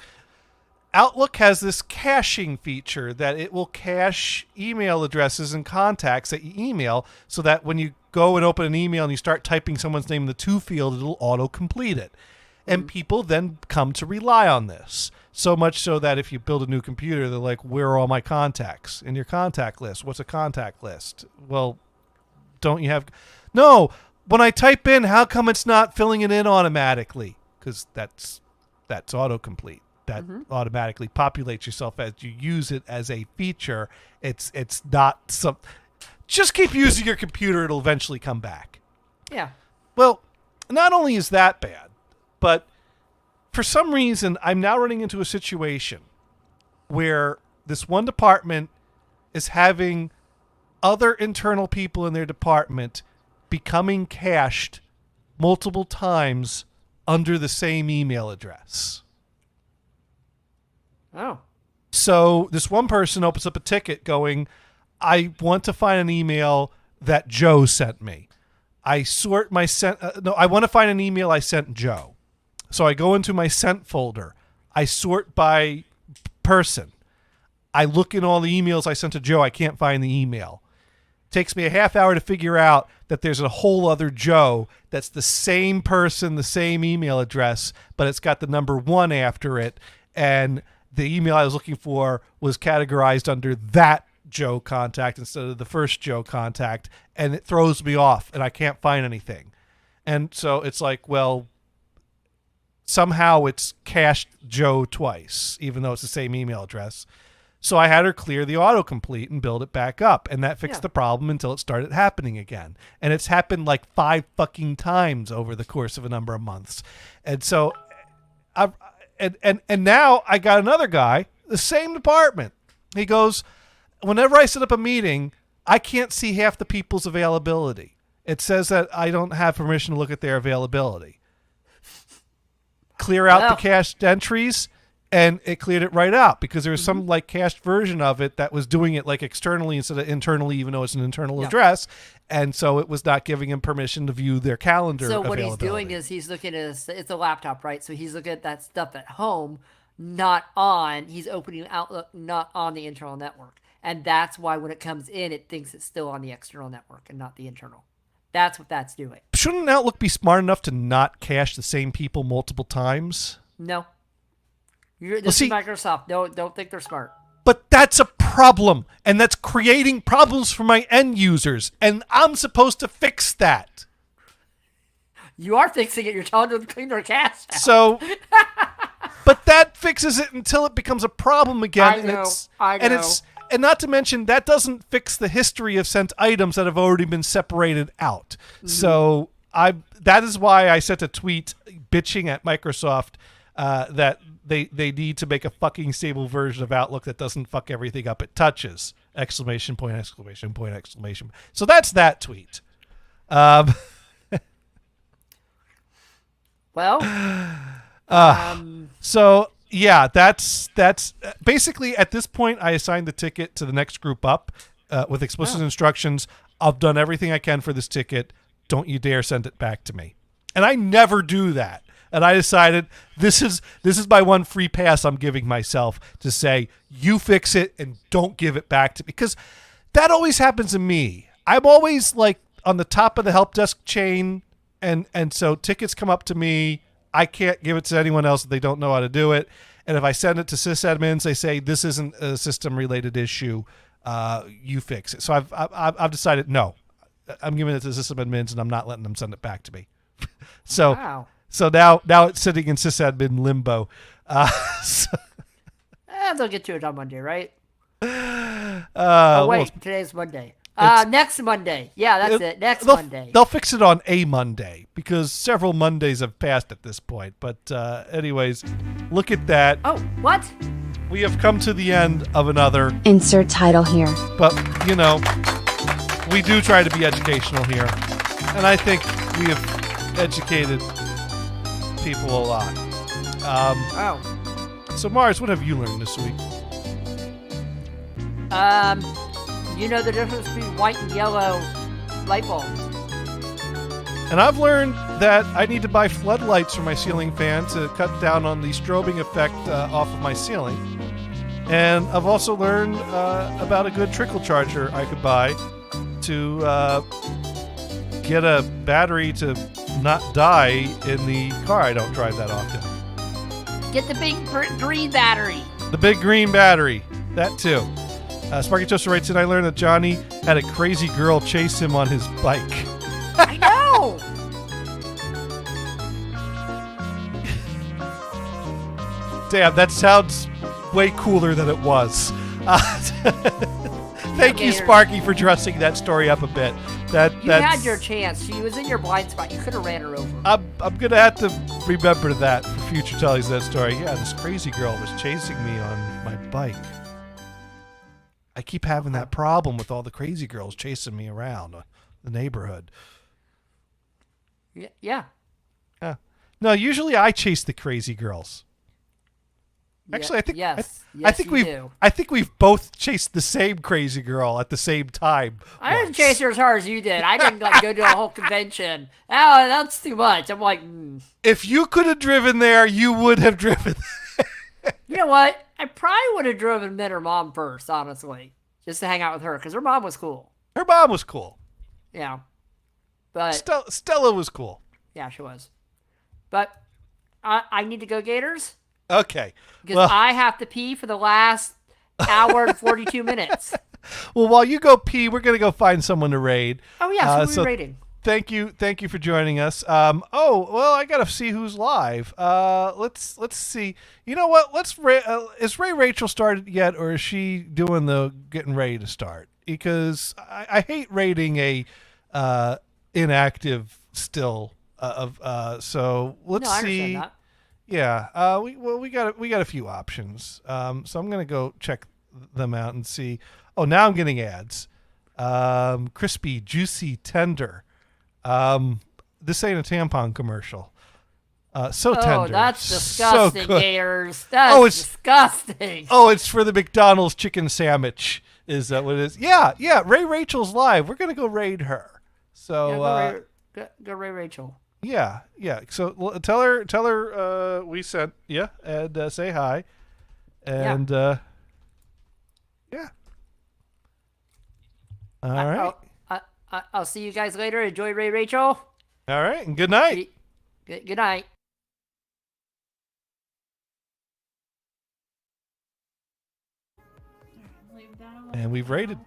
Outlook has this caching feature that it will cache email addresses and contacts that you email, so that when you go and open an email and you start typing someone's name in the to field, it'll auto-complete it. And people then come to rely on this. So much so that if you build a new computer, they're like, where are all my contacts? In your contact list. What's a contact list? Well, don't you have... No, when I type in, how come it's not filling it in automatically? Because that's autocomplete. That automatically populates yourself as you use it as a feature. It's not some... Just keep using your computer. It'll eventually come back. Yeah. Well, not only is that bad, but for some reason, I'm now running into a situation where this one department is having other internal people in their department becoming cached multiple times under the same email address. Oh. So this one person opens up a ticket going, I want to find an email that Joe sent me. I sort my I want to find an email I sent Joe. So I go into my sent folder. I sort by person. I look in all the emails I sent to Joe. I can't find the email. Takes me a half hour to figure out that there's a whole other Joe that's the same person, the same email address, but it's got the number 1 after it. And the email I was looking for was categorized under that Joe contact instead of the first Joe contact. And it throws me off and I can't find anything. And so it's like, well, somehow it's cached Joe twice, even though it's the same email address. So I had her clear the autocomplete and build it back up. And that fixed the problem until it started happening again. And it's happened like 5 fucking times over the course of a number of months. And so and now I got another guy, the same department. He goes, whenever I set up a meeting, I can't see half the people's availability. It says that I don't have permission to look at their availability. Clear out the cached entries. And it cleared it right out because there was some like cached version of it that was doing it like externally instead of internally, even though it's an internal address. And so it was not giving him permission to view their calendar. So what he's doing is he's looking at it's a laptop, right? So he's looking at that stuff at home, he's opening Outlook, not on the internal network. And that's why when it comes in, it thinks it's still on the external network and not the internal. That's what that's doing. Shouldn't Outlook be smart enough to not cache the same people multiple times? No. This is Microsoft. Don't think they're smart. But that's a problem, and that's creating problems for my end users, and I'm supposed to fix that. You are fixing it. You're telling them to clean their cache out. So, but that fixes it until it becomes a problem again. I know. And not to mention, that doesn't fix the history of sent items that have already been separated out. Mm-hmm. So that is why I sent a tweet bitching at Microsoft that they need to make a fucking stable version of Outlook that doesn't fuck everything up it touches! ! ! ! ! ! ! ! So that's that tweet. So yeah, that's basically at this point I assigned the ticket to the next group up with explicit instructions. I've done everything I can for this ticket. Don't you dare send it back to me. And I never do that. And I decided this is my one free pass I'm giving myself to say, you fix it and don't give it back to me. Because that always happens to me. I'm always like on the top of the help desk chain. And so tickets come up to me. I can't give it to anyone else if they don't know how to do it. And if I send it to sysadmins, they say, this isn't a system related issue. You fix it. So I've decided, no, I'm giving it to system admins and I'm not letting them send it back to me. So. Wow. So now it's sitting in sysadmin limbo. They'll get to it on Monday, right? Today's Monday. Next Monday. Yeah, that's it. Next Monday. They'll fix it on a Monday because several Mondays have passed at this point. But anyways, look at that. Oh, what? We have come to the end of another. Insert title here. But, we do try to be educational here. And I think we have educated people a lot. So Mars, what have you learned this week? You know the difference between white and yellow light bulbs. And I've learned that I need to buy floodlights for my ceiling fan to cut down on the strobing effect off of my ceiling. And I've also learned about a good trickle charger I could buy to get a battery to not die in the car I don't drive that often. Get the big green battery. The big green battery. That too. Sparky Toaster writes in, I learned that Johnny had a crazy girl chase him on his bike. I know! Damn, that sounds way cooler than it was. Thank you, Sparky, for dressing that story up a bit. You had your chance. She was in your blind spot. You could have ran her over. I'm gonna have to remember that for future tellings of that story. Yeah, this crazy girl was chasing me on my bike. I keep having that problem with all the crazy girls chasing me around the neighborhood. Yeah. No, usually I chase the crazy girls. Actually, I think I think we've both chased the same crazy girl at the same time. I didn't chase her as hard as you did. I didn't go to a whole convention. Oh, that's too much. I'm like, If you could have driven there, you would have driven. You know what? I probably would have driven met her mom first, honestly, just to hang out with her because her mom was cool. Her mom was cool. Yeah, but Stella was cool. Yeah, she was. But I need to go, Gators. Okay. Because I have to pee for the last hour and 42 minutes. Well, while you go pee, we're going to go find someone to raid. Oh, yeah, so we're raiding. Thank you for joining us. I got to see who's live. Let's see. You know what? Is Ray Rachel started yet, or is she doing the getting ready to start? Because I hate raiding a inactive still so let's see. I understand that. Yeah, we got a few options. So I'm gonna go check them out and see. Oh, now I'm getting ads. Crispy, juicy, tender. This ain't a tampon commercial. So tender. Oh, that's disgusting, so Gators. That's disgusting. Oh, it's for the McDonald's chicken sandwich. Is that what it is? Yeah. Ray Rachel's live. We're gonna go raid her. So go Ray Rachel. Yeah. So tell her we sent you and say hi. And yeah. All right. I'll see you guys later. Enjoy Ray Rachel. All right, and good night. Good night. And we've raided.